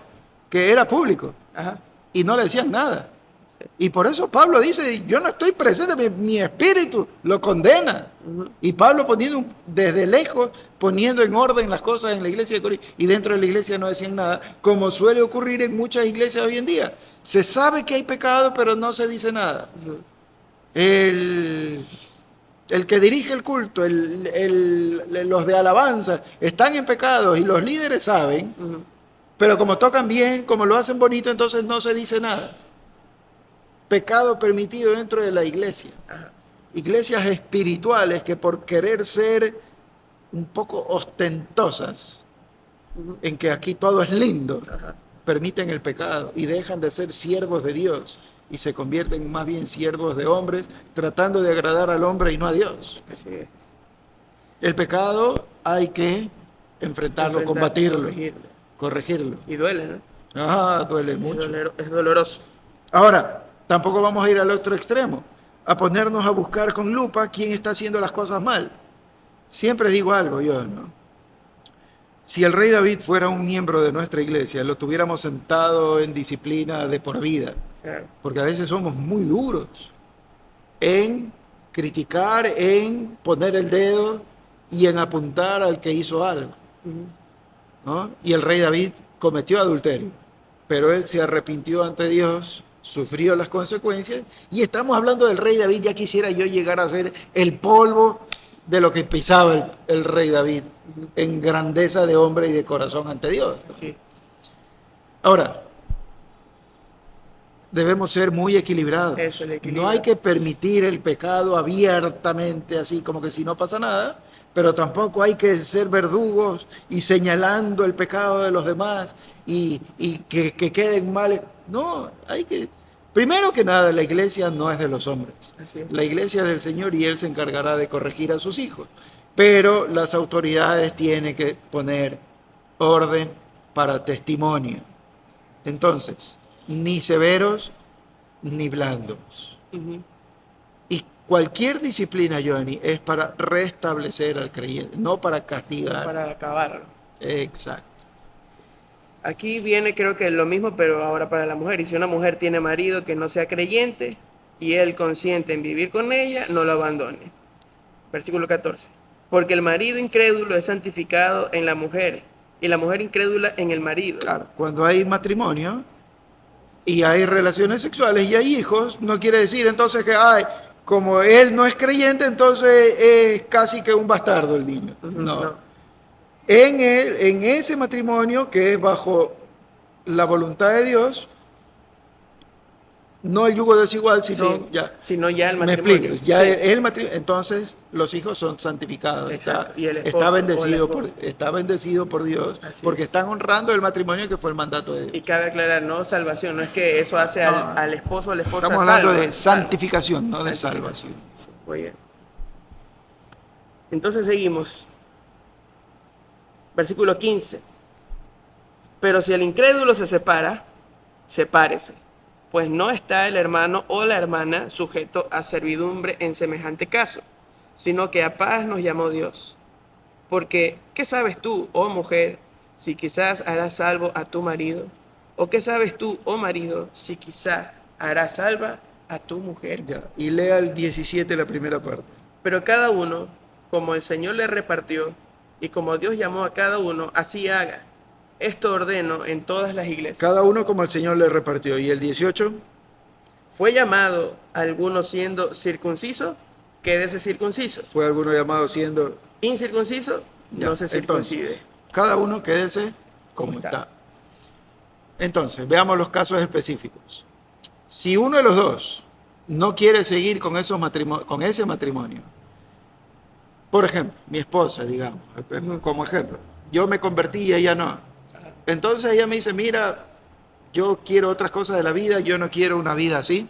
[SPEAKER 2] que era público
[SPEAKER 1] Ajá.
[SPEAKER 2] y no le decían nada. Y por eso Pablo dice, yo no estoy presente, mi espíritu lo condena.
[SPEAKER 1] Ujú.
[SPEAKER 2] Y Pablo desde lejos, poniendo en orden las cosas en la iglesia de Corinto, y dentro de la iglesia no decían nada, como suele ocurrir en muchas iglesias hoy en día. Se sabe que hay pecado, pero no se dice nada.
[SPEAKER 1] Ujú.
[SPEAKER 2] El que dirige el culto, los de alabanza, están en pecado y los líderes saben,
[SPEAKER 1] Ujú.
[SPEAKER 2] pero como tocan bien, como lo hacen bonito, entonces no se dice nada. Pecado permitido dentro de la iglesia.
[SPEAKER 1] Ajá.
[SPEAKER 2] Iglesias espirituales que por querer ser un poco ostentosas,
[SPEAKER 1] Ujú.
[SPEAKER 2] en que aquí todo es lindo,
[SPEAKER 1] Ajá.
[SPEAKER 2] permiten el pecado y dejan de ser siervos de Dios y se convierten más bien siervos de hombres, tratando de agradar al hombre y no a Dios.
[SPEAKER 1] Así es.
[SPEAKER 2] El pecado hay que enfrentarlo, combatirlo, corregirlo.
[SPEAKER 1] Y duele, ¿no?
[SPEAKER 2] Duele mucho.
[SPEAKER 1] Es doloroso.
[SPEAKER 2] Ahora, tampoco vamos a ir al otro extremo, a ponernos a buscar con lupa quién está haciendo las cosas mal. Siempre digo algo yo, ¿no? Si el rey David fuera un miembro de nuestra iglesia, lo tuviéramos sentado en disciplina de por vida,
[SPEAKER 1] Claro.
[SPEAKER 2] porque a veces somos muy duros en criticar, en poner el dedo y en apuntar al que hizo algo,
[SPEAKER 1] Ujú.
[SPEAKER 2] ¿no? Y el rey David cometió adulterio, pero él se arrepintió ante Dios, sufrió las consecuencias, y estamos hablando del rey David. Ya quisiera yo llegar a ser el polvo de lo que pisaba el rey David
[SPEAKER 1] Ujú.
[SPEAKER 2] en grandeza de hombre y de corazón ante Dios.
[SPEAKER 1] Sí.
[SPEAKER 2] Ahora, debemos ser muy equilibrados.
[SPEAKER 1] Eso, el equilibrio.
[SPEAKER 2] No hay que permitir el pecado abiertamente, así como que si no pasa nada, pero tampoco hay que ser verdugos y señalando el pecado de los demás y que queden mal. No, hay que... Primero que nada, la iglesia no es de los hombres.
[SPEAKER 1] Así es.
[SPEAKER 2] La iglesia es del Señor y Él se encargará de corregir a sus hijos. Pero las autoridades tienen que poner orden para testimonio. Entonces, ni severos ni blandos.
[SPEAKER 1] Ujú.
[SPEAKER 2] Y cualquier disciplina, Johnny, es para restablecer al creyente, no para castigar.
[SPEAKER 1] Para acabarlo.
[SPEAKER 2] Exacto.
[SPEAKER 1] Aquí viene creo que lo mismo, pero ahora para la mujer. Y si una mujer tiene marido que no sea creyente y él consiente en vivir con ella, no lo abandone. Versículo 14. Porque el marido incrédulo es santificado en la mujer y la mujer incrédula en el marido.
[SPEAKER 2] Claro, cuando hay matrimonio y hay relaciones sexuales y hay hijos, no quiere decir entonces que, ay, como él no es creyente, entonces es casi que un bastardo el niño.
[SPEAKER 1] Ujú,
[SPEAKER 2] No. En ese matrimonio que es bajo la voluntad de Dios, no el yugo desigual, sino
[SPEAKER 1] Sí,
[SPEAKER 2] ya.
[SPEAKER 1] sino ya el
[SPEAKER 2] Me
[SPEAKER 1] matrimonio.
[SPEAKER 2] explico, ya
[SPEAKER 1] Sí.
[SPEAKER 2] el matrimonio, entonces los hijos son santificados,
[SPEAKER 1] Exacto, y el esposo
[SPEAKER 2] está
[SPEAKER 1] o la
[SPEAKER 2] bendecido
[SPEAKER 1] esposa.
[SPEAKER 2] está bendecido por Dios,
[SPEAKER 1] Así
[SPEAKER 2] porque
[SPEAKER 1] es.
[SPEAKER 2] están honrando el matrimonio que fue el mandato de
[SPEAKER 1] Y
[SPEAKER 2] Dios.
[SPEAKER 1] cabe aclarar, no salvación, no es que eso hace
[SPEAKER 2] No.
[SPEAKER 1] al esposo o a la esposa
[SPEAKER 2] Estamos hablando
[SPEAKER 1] salva,
[SPEAKER 2] de santificación, no de
[SPEAKER 1] Santificación.
[SPEAKER 2] salvación.
[SPEAKER 1] Sí, muy bien. Entonces seguimos. Versículo 15. Pero si el incrédulo se separa, sepárese, pues no está el hermano o la hermana sujeto a servidumbre en semejante caso, sino que a paz nos llamó Dios. Porque, ¿qué sabes tú, oh mujer, si quizás harás salvo a tu marido? ¿O qué sabes tú, oh marido, si quizás harás salva a tu mujer?
[SPEAKER 2] Ya. Y lea el 17, la primera parte.
[SPEAKER 1] Pero cada uno, como el Señor le repartió, y como Dios llamó a cada uno, así haga. Esto ordeno en todas las iglesias.
[SPEAKER 2] Cada uno como el Señor le repartió. Y el 18,
[SPEAKER 1] Fue llamado alguno siendo circunciso, quédese circunciso.
[SPEAKER 2] fue alguno llamado siendo...
[SPEAKER 1] Incircunciso,
[SPEAKER 2] Ya,
[SPEAKER 1] no se circuncide.
[SPEAKER 2] entonces, cada uno quédese como
[SPEAKER 1] Como está.
[SPEAKER 2] está. Entonces, veamos los casos específicos. Si uno de los dos no quiere seguir con con ese matrimonio, por ejemplo, mi esposa, digamos,
[SPEAKER 1] Ujú.
[SPEAKER 2] como ejemplo, yo me convertí y ella no. Entonces ella me dice, mira, yo quiero otras cosas de la vida, yo no quiero una vida así,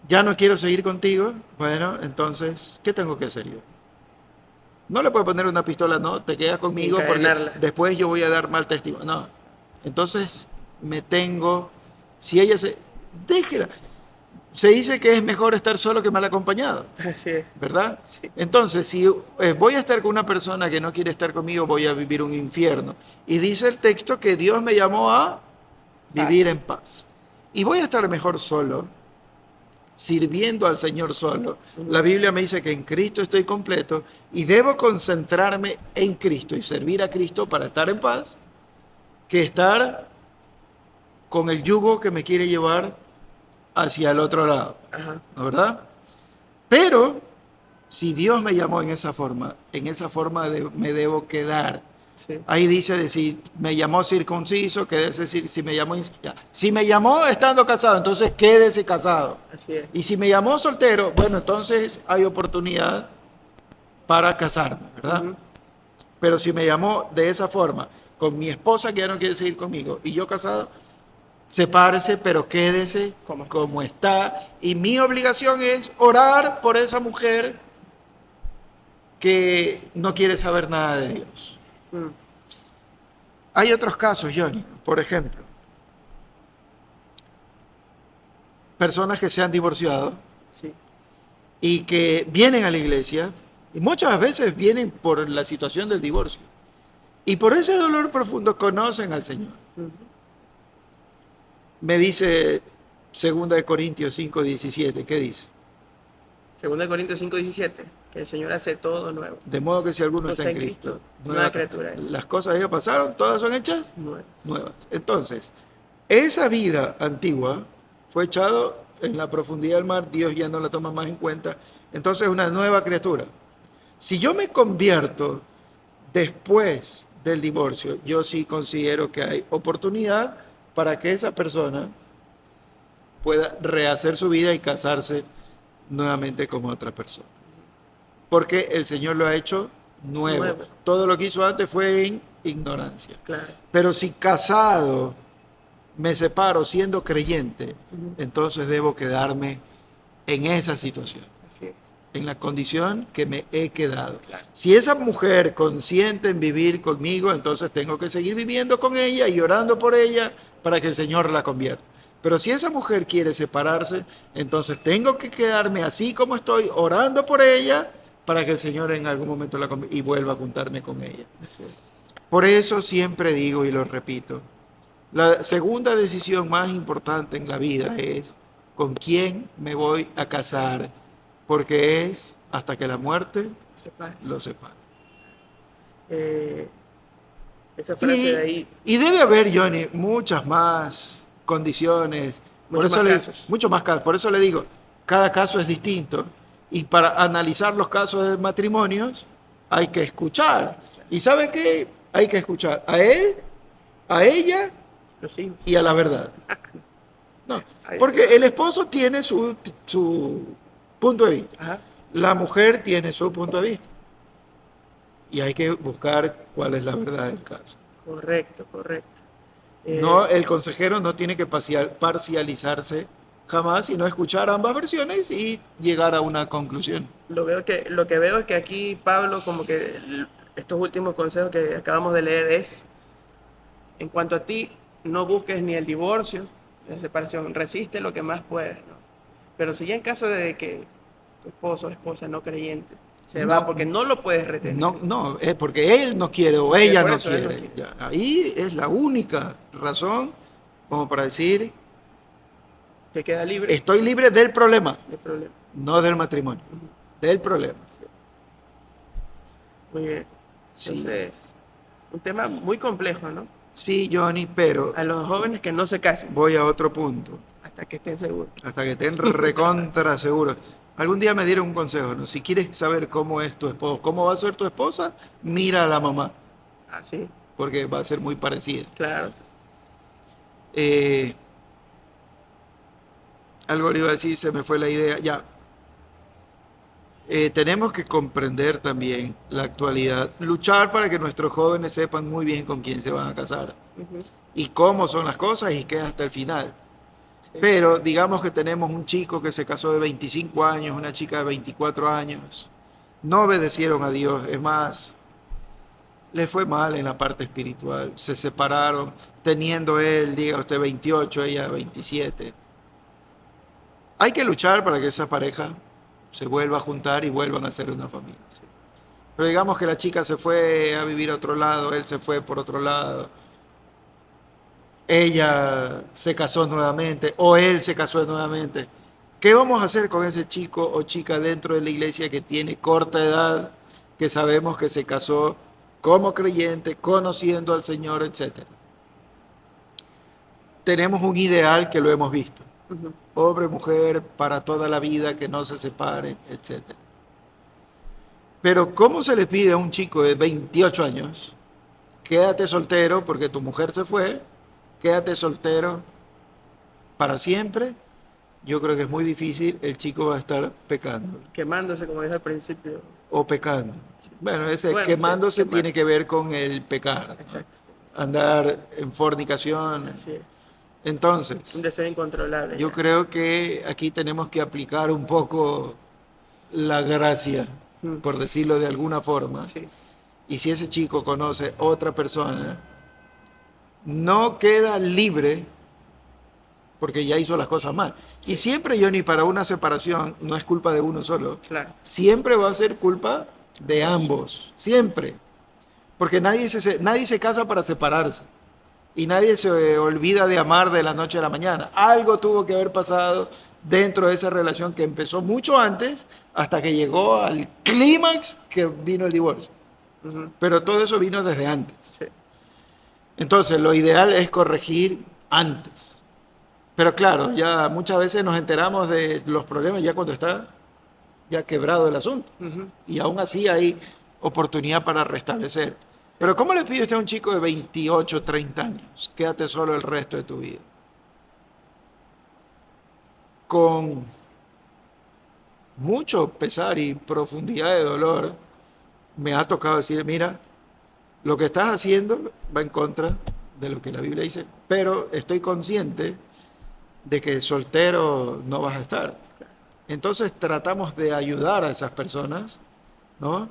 [SPEAKER 2] ya no quiero seguir contigo. Bueno, entonces, ¿qué tengo que hacer yo? No le puedo poner una pistola, no, te quedas conmigo porque
[SPEAKER 1] Encadenarla.
[SPEAKER 2] después yo voy a dar mal testimonio. No, entonces si ella déjela. Se dice que es mejor estar solo que mal acompañado,
[SPEAKER 1] Así es.
[SPEAKER 2] ¿verdad?
[SPEAKER 1] Sí.
[SPEAKER 2] Entonces, si voy a estar con una persona que no quiere estar conmigo, voy a vivir un infierno. Y dice el texto que Dios me llamó a vivir en paz. Y voy a estar mejor solo, sirviendo al Señor solo. La Biblia me dice que en Cristo estoy completo y debo concentrarme en Cristo y servir a Cristo para estar en paz, que estar con el yugo que me quiere llevar hacia el otro lado,
[SPEAKER 1] Ajá.
[SPEAKER 2] ¿no, verdad? Pero si Dios me llamó en esa forma me debo quedar.
[SPEAKER 1] Sí.
[SPEAKER 2] Ahí dice de si me llamó circunciso, quédese si me llamó ya. Si me llamó estando casado, entonces quédese casado.
[SPEAKER 1] Así es.
[SPEAKER 2] Y si me llamó soltero, bueno, entonces hay oportunidad para casarme, ¿verdad?
[SPEAKER 1] Ujú.
[SPEAKER 2] Pero si me llamó de esa forma, con mi esposa que ya no quiere seguir conmigo y yo casado, sepárese, pero quédese como está. Y mi obligación es orar por esa mujer que no quiere saber nada de Dios.
[SPEAKER 1] Mm.
[SPEAKER 2] Hay otros casos, Johnny, por ejemplo, personas que se han divorciado
[SPEAKER 1] Sí.
[SPEAKER 2] y que vienen a la iglesia y muchas veces vienen por la situación del divorcio y por ese dolor profundo conocen al Señor.
[SPEAKER 1] Ujú.
[SPEAKER 2] Me dice 2 Corintios 5:17, ¿qué dice?
[SPEAKER 1] 2 Corintios 5:17, que el Señor hace todo nuevo.
[SPEAKER 2] De modo que si alguno está en Cristo,
[SPEAKER 1] nueva criatura es.
[SPEAKER 2] las cosas ya pasaron, todas son hechas
[SPEAKER 1] Nuevo.
[SPEAKER 2] nuevas. Entonces, esa vida antigua fue echado en la profundidad del mar, Dios ya no la toma más en cuenta, entonces es una nueva criatura. Si yo me convierto después del divorcio, yo sí considero que hay oportunidad para que esa persona pueda rehacer su vida y casarse nuevamente con otra persona. Porque el Señor lo ha hecho nuevo.
[SPEAKER 1] Nuevo.
[SPEAKER 2] Todo lo que hizo antes fue en ignorancia.
[SPEAKER 1] Claro.
[SPEAKER 2] Pero si casado me separo siendo creyente,
[SPEAKER 1] Ujú.
[SPEAKER 2] entonces debo quedarme en esa situación,
[SPEAKER 1] Así es.
[SPEAKER 2] en la condición que me he quedado.
[SPEAKER 1] Claro.
[SPEAKER 2] Si esa mujer consiente en vivir conmigo, entonces tengo que seguir viviendo con ella y orando por ella para que el Señor la convierta. Pero si esa mujer quiere separarse, entonces tengo que quedarme así como estoy, orando por ella, para que el Señor en algún momento la convierta y vuelva a juntarme con ella.
[SPEAKER 1] Así es.
[SPEAKER 2] Por eso siempre digo y lo repito, la segunda decisión más importante en la vida es con quién me voy a casar, porque es hasta que la muerte
[SPEAKER 1] Separa.
[SPEAKER 2] lo separe.
[SPEAKER 1] Esa frase de
[SPEAKER 2] Y,
[SPEAKER 1] ahí,
[SPEAKER 2] y debe haber, Johnny, muchas más condiciones,
[SPEAKER 1] muchos más casos.
[SPEAKER 2] mucho más casos. Por eso le digo, cada caso es distinto. Y para analizar los casos de matrimonios hay que escuchar. ¿Y sabe qué? Hay que escuchar a él, a ella
[SPEAKER 1] Los hijos.
[SPEAKER 2] y a la verdad. No,
[SPEAKER 1] Ahí.
[SPEAKER 2] porque el esposo tiene su punto de vista,
[SPEAKER 1] Ajá.
[SPEAKER 2] la mujer tiene su punto de vista. Y hay que buscar cuál es la verdad del caso.
[SPEAKER 1] Correcto, correcto.
[SPEAKER 2] No, el consejero no tiene que parcializarse jamás, sino escuchar ambas versiones y llegar a una conclusión.
[SPEAKER 1] Lo que veo es que aquí Pablo, como que estos últimos consejos que acabamos de leer es, en cuanto a ti, no busques ni el divorcio, ni la separación, resiste lo que más puedes, ¿no? Pero si ya en caso de que tu esposo o esposa no creyente se va
[SPEAKER 2] No,
[SPEAKER 1] porque no lo puedes retener,
[SPEAKER 2] no, es porque él no quiere o ella
[SPEAKER 1] por
[SPEAKER 2] no
[SPEAKER 1] eso él no
[SPEAKER 2] quiere.
[SPEAKER 1] quiere.
[SPEAKER 2] Ya, ahí es la única razón como para decir,
[SPEAKER 1] que queda libre,
[SPEAKER 2] estoy libre del problema,
[SPEAKER 1] no hay problema.
[SPEAKER 2] no del matrimonio,
[SPEAKER 1] Ujú.
[SPEAKER 2] del problema.
[SPEAKER 1] Muy bien.
[SPEAKER 2] Sí,
[SPEAKER 1] Entonces, un tema muy complejo, ¿no?
[SPEAKER 2] sí, Johnny, pero
[SPEAKER 1] A los jóvenes que no se casen
[SPEAKER 2] voy a otro punto,
[SPEAKER 1] hasta que estén seguros.
[SPEAKER 2] hasta que estén recontra seguros. Algún día me dieron un consejo, ¿no? Si quieres saber cómo es tu esposo, cómo va a ser tu esposa, mira a la mamá,
[SPEAKER 1] Ah, sí,
[SPEAKER 2] porque va a ser muy parecida.
[SPEAKER 1] claro.
[SPEAKER 2] Eh, algo le iba a decir, se me fue la idea. Ya. Tenemos que comprender también la actualidad, luchar para que nuestros jóvenes sepan muy bien con quién se van a casar
[SPEAKER 1] Ujú,
[SPEAKER 2] y cómo son las cosas y qué es hasta el final.
[SPEAKER 1] sí.
[SPEAKER 2] Pero digamos que tenemos un chico que se casó de 25 años, una chica de 24 años, no obedecieron a Dios, es más, les fue mal en la parte espiritual, se separaron, teniendo él, diga usted, 28, ella 27. Hay que luchar para que esa pareja se vuelva a juntar y vuelvan a ser una familia. ¿Sí? Pero digamos que la chica se fue a vivir a otro lado, él se fue por otro lado, ella se casó nuevamente o él se casó nuevamente. ¿Qué vamos a hacer con ese chico o chica dentro de la iglesia que tiene corta edad, que sabemos que se casó como creyente, conociendo al Señor, etcétera? Tenemos un ideal que lo hemos visto.
[SPEAKER 1] Ujú,
[SPEAKER 2] Hombre, mujer, para toda la vida, que no se separen, etcétera. Pero ¿cómo se le pide a un chico de 28 años, quédate soltero porque tu mujer se fue, quédate soltero para siempre? Yo creo que es muy difícil, el chico va a estar pecando
[SPEAKER 1] quemándose, como dije al principio.
[SPEAKER 2] o pecando.
[SPEAKER 1] Sí.
[SPEAKER 2] Bueno, ese
[SPEAKER 1] Bueno, sí,
[SPEAKER 2] quemándose
[SPEAKER 1] quemar.
[SPEAKER 2] tiene que ver con el pecar, ¿no?
[SPEAKER 1] Exacto.
[SPEAKER 2] Andar en fornicación.
[SPEAKER 1] Así es.
[SPEAKER 2] Entonces,
[SPEAKER 1] Un deseo incontrolable.
[SPEAKER 2] yo
[SPEAKER 1] ya.
[SPEAKER 2] creo que aquí tenemos que aplicar un poco la gracia,
[SPEAKER 1] Mm,
[SPEAKER 2] por decirlo de alguna forma.
[SPEAKER 1] sí,
[SPEAKER 2] Y si ese chico conoce otra persona, no queda libre porque ya hizo las cosas mal. Y siempre, Johnny, para una separación no es culpa de uno solo.
[SPEAKER 1] claro.
[SPEAKER 2] Siempre va a ser culpa de ambos. Siempre. Porque nadie se casa para separarse. Y nadie se olvida de amar de la noche a la mañana. Algo tuvo que haber pasado dentro de esa relación que empezó mucho antes hasta que llegó al clímax que vino el divorcio.
[SPEAKER 1] Ujú,
[SPEAKER 2] Pero todo eso vino desde antes.
[SPEAKER 1] sí,
[SPEAKER 2] Entonces, lo ideal es corregir antes. Pero claro, ya muchas veces nos enteramos de los problemas ya cuando está ya quebrado el asunto.
[SPEAKER 1] ujú,
[SPEAKER 2] Y aún así hay oportunidad para restablecer. Pero ¿cómo le pide usted a un chico de 28, 30 años? Quédate solo el resto de tu vida. con mucho pesar y profundidad de dolor, me ha tocado decir, mira, lo que estás haciendo va en contra de lo que la Biblia dice, pero estoy consciente de que soltero no vas a estar. Entonces tratamos de ayudar a esas personas, ¿no?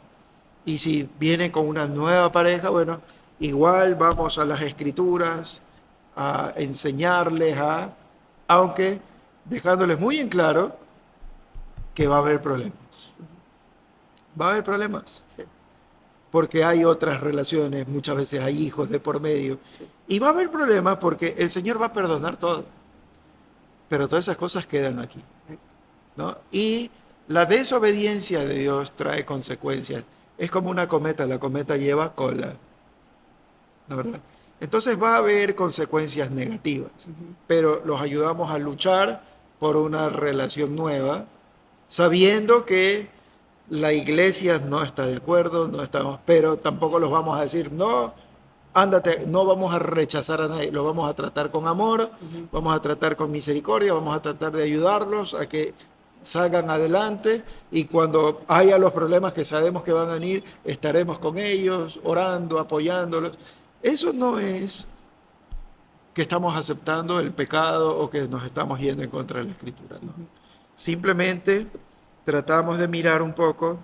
[SPEAKER 2] Y si vienen con una nueva pareja, bueno, igual vamos a las escrituras a enseñarles aunque dejándoles muy en claro que va a haber problemas. Va a haber problemas.
[SPEAKER 1] Sí.
[SPEAKER 2] Porque hay otras relaciones, muchas veces hay hijos de por medio.
[SPEAKER 1] Sí.
[SPEAKER 2] Y va a haber problemas porque el Señor va a perdonar todo. Pero todas esas cosas quedan aquí, ¿no? Y la desobediencia de Dios trae consecuencias. Es como una cometa, la cometa lleva cola, ¿la verdad? Entonces va a haber consecuencias negativas, pero los ayudamos a luchar por una relación nueva, sabiendo que la iglesia no está de acuerdo, no estamos, pero tampoco los vamos a decir, no, ándate, no vamos a rechazar a nadie, los vamos a tratar con amor, vamos a tratar con misericordia, vamos a tratar de ayudarlos a que salgan adelante y cuando haya los problemas que sabemos que van a venir, estaremos con ellos, orando, apoyándolos. Eso no es que estamos aceptando el pecado o que nos estamos yendo en contra de la Escritura, ¿no? Simplemente tratamos de mirar un poco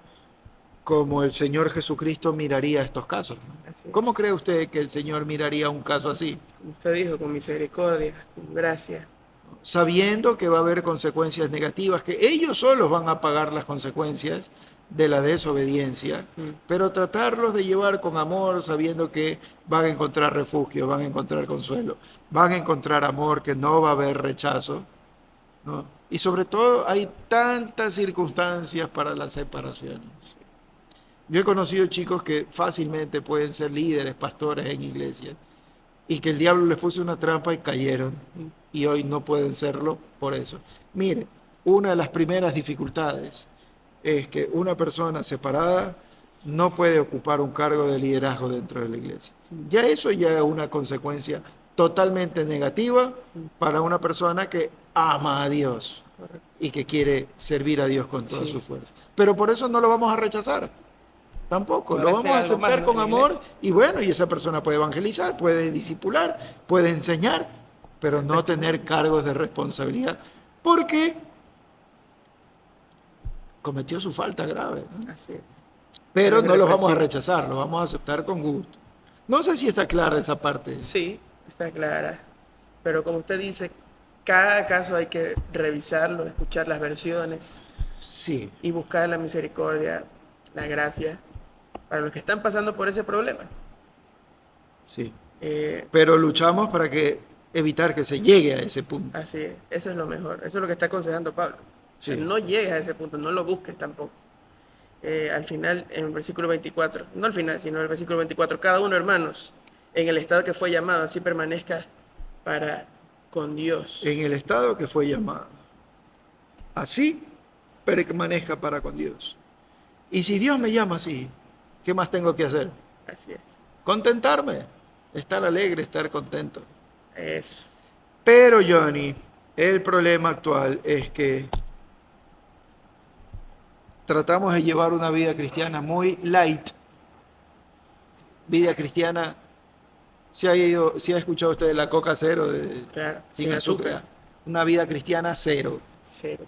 [SPEAKER 2] como el Señor Jesucristo miraría estos casos, ¿no? ¿Cómo cree usted que el Señor miraría un caso así?
[SPEAKER 1] Como usted dijo, con misericordia, con gracia.
[SPEAKER 2] Sabiendo que va a haber consecuencias negativas, que ellos solos van a pagar las consecuencias de la desobediencia, pero tratarlos de llevar con amor, sabiendo que van a encontrar refugio, van a encontrar consuelo, van a encontrar amor, que no va a haber rechazo, ¿no? Y sobre todo hay tantas circunstancias para las separaciones. Yo he conocido chicos que fácilmente pueden ser líderes, pastores en iglesias, y que el diablo les puso una trampa y cayeron, y hoy no pueden serlo por eso. Mire, una de las primeras dificultades es que una persona separada no puede ocupar un cargo de liderazgo dentro de la iglesia. Ya eso ya es una consecuencia totalmente negativa para una persona que ama a Dios y que quiere servir a Dios con toda su fuerza. Pero por eso no lo vamos a rechazar. Tampoco, lo vamos a aceptar con amor y bueno, y esa persona puede evangelizar, puede discipular, puede enseñar, pero no tener cargos de responsabilidad, porque cometió su falta grave, ¿no?
[SPEAKER 1] Así es.
[SPEAKER 2] Pero no los vamos a rechazar, los vamos a aceptar con gusto. No sé si está clara esa parte.
[SPEAKER 1] Sí, está clara. Pero como usted dice, cada caso hay que revisarlo, escuchar las versiones.
[SPEAKER 2] Sí.
[SPEAKER 1] Y buscar la misericordia, la gracia, para los que están pasando por ese problema.
[SPEAKER 2] Sí. Pero luchamos para evitar que se llegue a ese punto.
[SPEAKER 1] Así es, eso es lo mejor. Eso es lo que está aconsejando Pablo.
[SPEAKER 2] Sí.
[SPEAKER 1] Que no llegues a ese punto, no lo busques tampoco. Al final, en el versículo 24, no al final, sino en el versículo 24, cada uno, hermanos, en el estado que fue llamado, así permanezca para con Dios.
[SPEAKER 2] En el estado que fue llamado. Así permanezca para con Dios. Y si Dios me llama así, ¿qué más tengo que hacer?
[SPEAKER 1] Así es.
[SPEAKER 2] Contentarme, estar alegre, estar contento.
[SPEAKER 1] Eso.
[SPEAKER 2] Pero, Johnny, el problema actual es que tratamos de llevar una vida cristiana muy light. Vida cristiana, si ha escuchado usted de la Coca cero,
[SPEAKER 1] claro,
[SPEAKER 2] sin azúcar. Una vida cristiana cero.
[SPEAKER 1] Cero.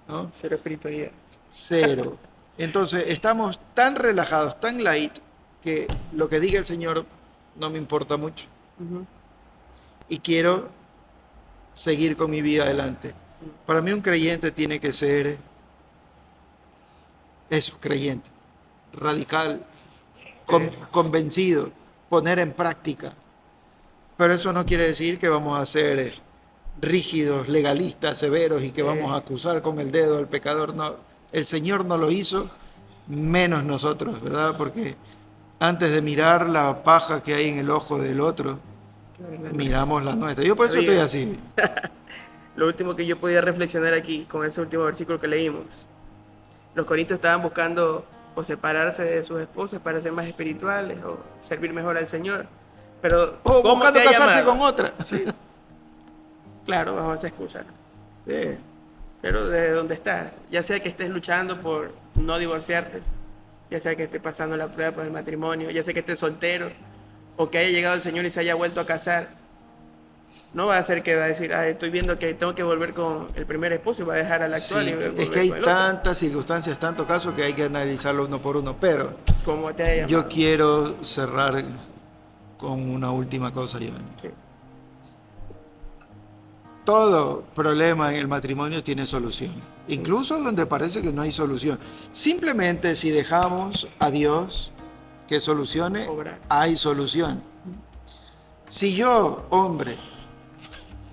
[SPEAKER 2] ¿No?
[SPEAKER 1] Cero espiritualidad.
[SPEAKER 2] Cero. Entonces, estamos tan relajados, tan light, que lo que diga el Señor no me importa mucho. Y quiero seguir con mi vida adelante. Para mí un creyente tiene que ser eso, creyente, radical, convencido, poner en práctica. Pero eso no quiere decir que vamos a ser rígidos, legalistas, severos y que vamos a acusar con el dedo al pecador. No, el Señor no lo hizo, menos nosotros, ¿verdad? Porque antes de mirar la paja que hay en el ojo del otro, miramos la nuestra. Yo por eso estoy así.
[SPEAKER 1] Lo último que yo podía reflexionar aquí con ese último versículo que leímos. Los corintios estaban buscando o separarse de sus esposas para ser más espirituales o servir mejor al Señor. Pero
[SPEAKER 2] o buscando casarse con otra.
[SPEAKER 1] Sí. Claro, bajo esa excusa.
[SPEAKER 2] Sí.
[SPEAKER 1] pero desde donde estás, ya sea que estés luchando por no divorciarte, ya sea que estés pasando la prueba por el matrimonio, ya sea que estés soltero o que haya llegado el Señor y se haya vuelto a casar, no va a ser que va a decir, "Ay, estoy viendo que tengo que volver con el primer esposo y va a dejar al actual
[SPEAKER 2] Sí,
[SPEAKER 1] y va a
[SPEAKER 2] es
[SPEAKER 1] volver
[SPEAKER 2] que hay
[SPEAKER 1] con el otro",
[SPEAKER 2] tantas circunstancias, tantos casos que hay que analizarlo uno por uno, pero
[SPEAKER 1] como te haya
[SPEAKER 2] yo
[SPEAKER 1] llamado.
[SPEAKER 2] quiero cerrar con una última cosa, Giovanni.
[SPEAKER 1] Sí.
[SPEAKER 2] Todo problema en el matrimonio tiene solución, incluso donde parece que no hay solución. Simplemente si dejamos a Dios que solucione,
[SPEAKER 1] Obrar.
[SPEAKER 2] hay solución. Si yo, hombre,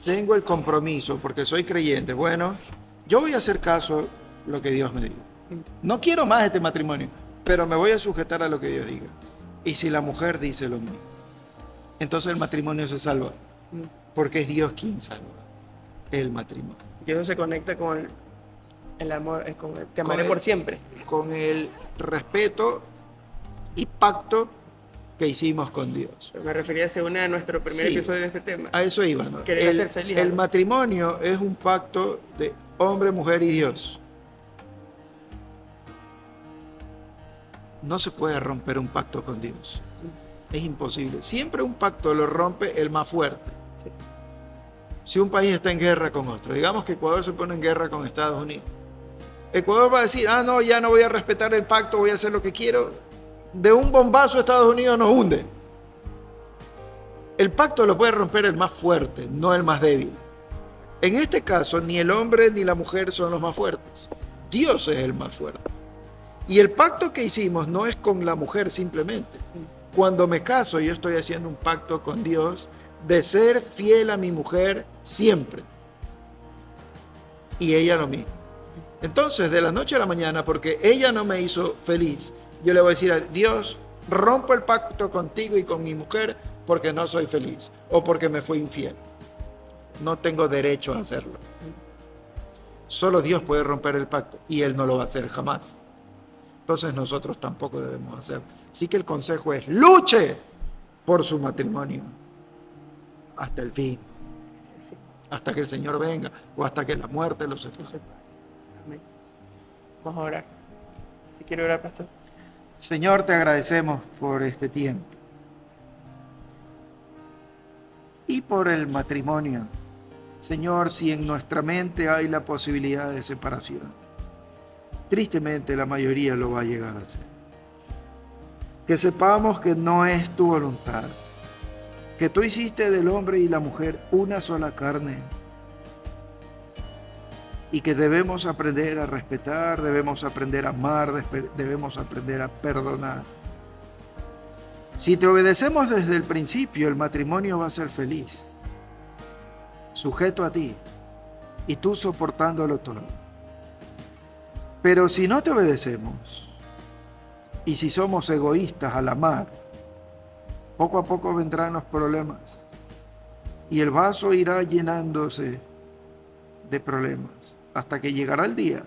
[SPEAKER 2] tengo el compromiso porque soy creyente, bueno, yo voy a hacer caso a lo que Dios me diga. No quiero más este matrimonio, pero me voy a sujetar a lo que Dios diga. Y si la mujer dice lo mismo, entonces el matrimonio se salva, porque es Dios quien salva el matrimonio.
[SPEAKER 1] Y eso se conecta con el amor, con el te amaré
[SPEAKER 2] Con
[SPEAKER 1] por
[SPEAKER 2] el-
[SPEAKER 1] siempre.
[SPEAKER 2] Con el respeto y pacto que hicimos con Dios.
[SPEAKER 1] Me refería a según a nuestro primer
[SPEAKER 2] Sí.
[SPEAKER 1] episodio de este tema.
[SPEAKER 2] A eso iba, ¿no?
[SPEAKER 1] Querer hacer feliz a
[SPEAKER 2] El
[SPEAKER 1] los-
[SPEAKER 2] matrimonio es un pacto de hombre, mujer y Dios. No se puede romper un pacto con Dios. Es imposible. Siempre un pacto lo rompe el más fuerte.
[SPEAKER 1] Sí.
[SPEAKER 2] Si un país está en guerra con otro, digamos que Ecuador se pone en guerra con Estados Unidos. Ecuador va a decir, no, ya no voy a respetar el pacto, voy a hacer lo que quiero. De un bombazo Estados Unidos nos hunde. El pacto lo puede romper el más fuerte, no el más débil. En este caso, ni el hombre ni la mujer son los más fuertes. Dios es el más fuerte. Y el pacto que hicimos no es con la mujer simplemente. Cuando me caso, yo estoy haciendo un pacto con Dios de ser fiel a mi mujer siempre. Y ella lo mismo. Entonces, de la noche a la mañana, porque ella no me hizo feliz, yo le voy a decir a Dios, rompo el pacto contigo y con mi mujer porque no soy feliz o porque me fui infiel. No tengo derecho a hacerlo. Solo Dios puede romper el pacto y Él no lo va a hacer jamás. Entonces nosotros tampoco debemos hacerlo. Así que el consejo es, luche por su matrimonio hasta el fin, hasta que el Señor venga o hasta que la muerte los separe.
[SPEAKER 1] Amén. Vamos a orar. ¿Te quiero orar, pastor?
[SPEAKER 2] Señor, te agradecemos por este tiempo y por el matrimonio. Señor, si en nuestra mente hay la posibilidad de separación, tristemente la mayoría lo va a llegar a hacer. Que sepamos que no es tu voluntad, que tú hiciste del hombre y la mujer una sola carne y que debemos aprender a respetar, debemos aprender a amar, debemos aprender a perdonar. Si te obedecemos desde el principio, el matrimonio va a ser feliz, sujeto a ti y tú soportándolo todo. Pero si no te obedecemos y si somos egoístas al amar, poco a poco vendrán los problemas y el vaso irá llenándose de problemas hasta que llegará el día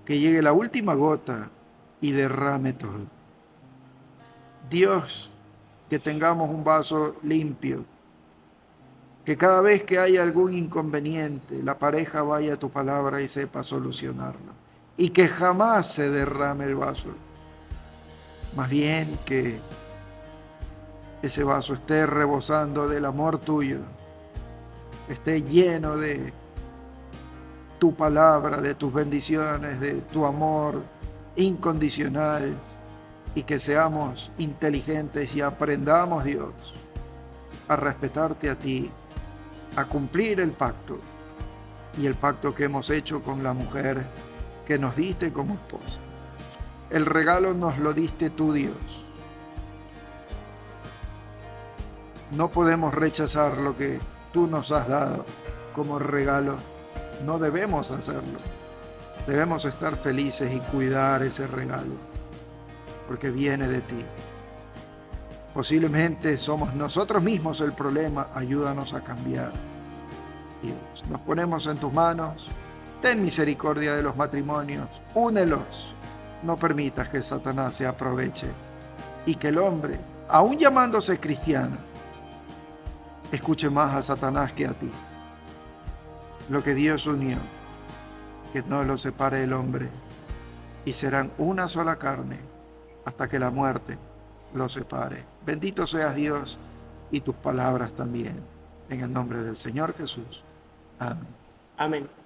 [SPEAKER 2] que llegue la última gota y derrame todo. Dios, que tengamos un vaso limpio, que cada vez que haya algún inconveniente, la pareja vaya a tu palabra y sepa solucionarlo, y que jamás se derrame el vaso. Más bien que ese vaso esté rebosando del amor tuyo, esté lleno de tu palabra, de tus bendiciones, de tu amor incondicional, y que seamos inteligentes y aprendamos, Dios, a respetarte a ti, a cumplir el pacto y el pacto que hemos hecho con la mujer que nos diste como esposa. El regalo nos lo diste tú, Dios. No podemos rechazar lo que tú nos has dado como regalo. No debemos hacerlo. Debemos estar felices y cuidar ese regalo, porque viene de ti. Posiblemente somos nosotros mismos el problema, ayúdanos a cambiar. Dios, nos ponemos en tus manos, ten misericordia de los matrimonios, únelos, no permitas que Satanás se aproveche y que el hombre, aún llamándose cristiano, escuche más a Satanás que a ti. Lo que Dios unió, que no lo separe el hombre, y serán una sola carne hasta que la muerte los separe. Bendito seas Dios y tus palabras también. En el nombre del Señor Jesús. Amén.
[SPEAKER 1] Amén.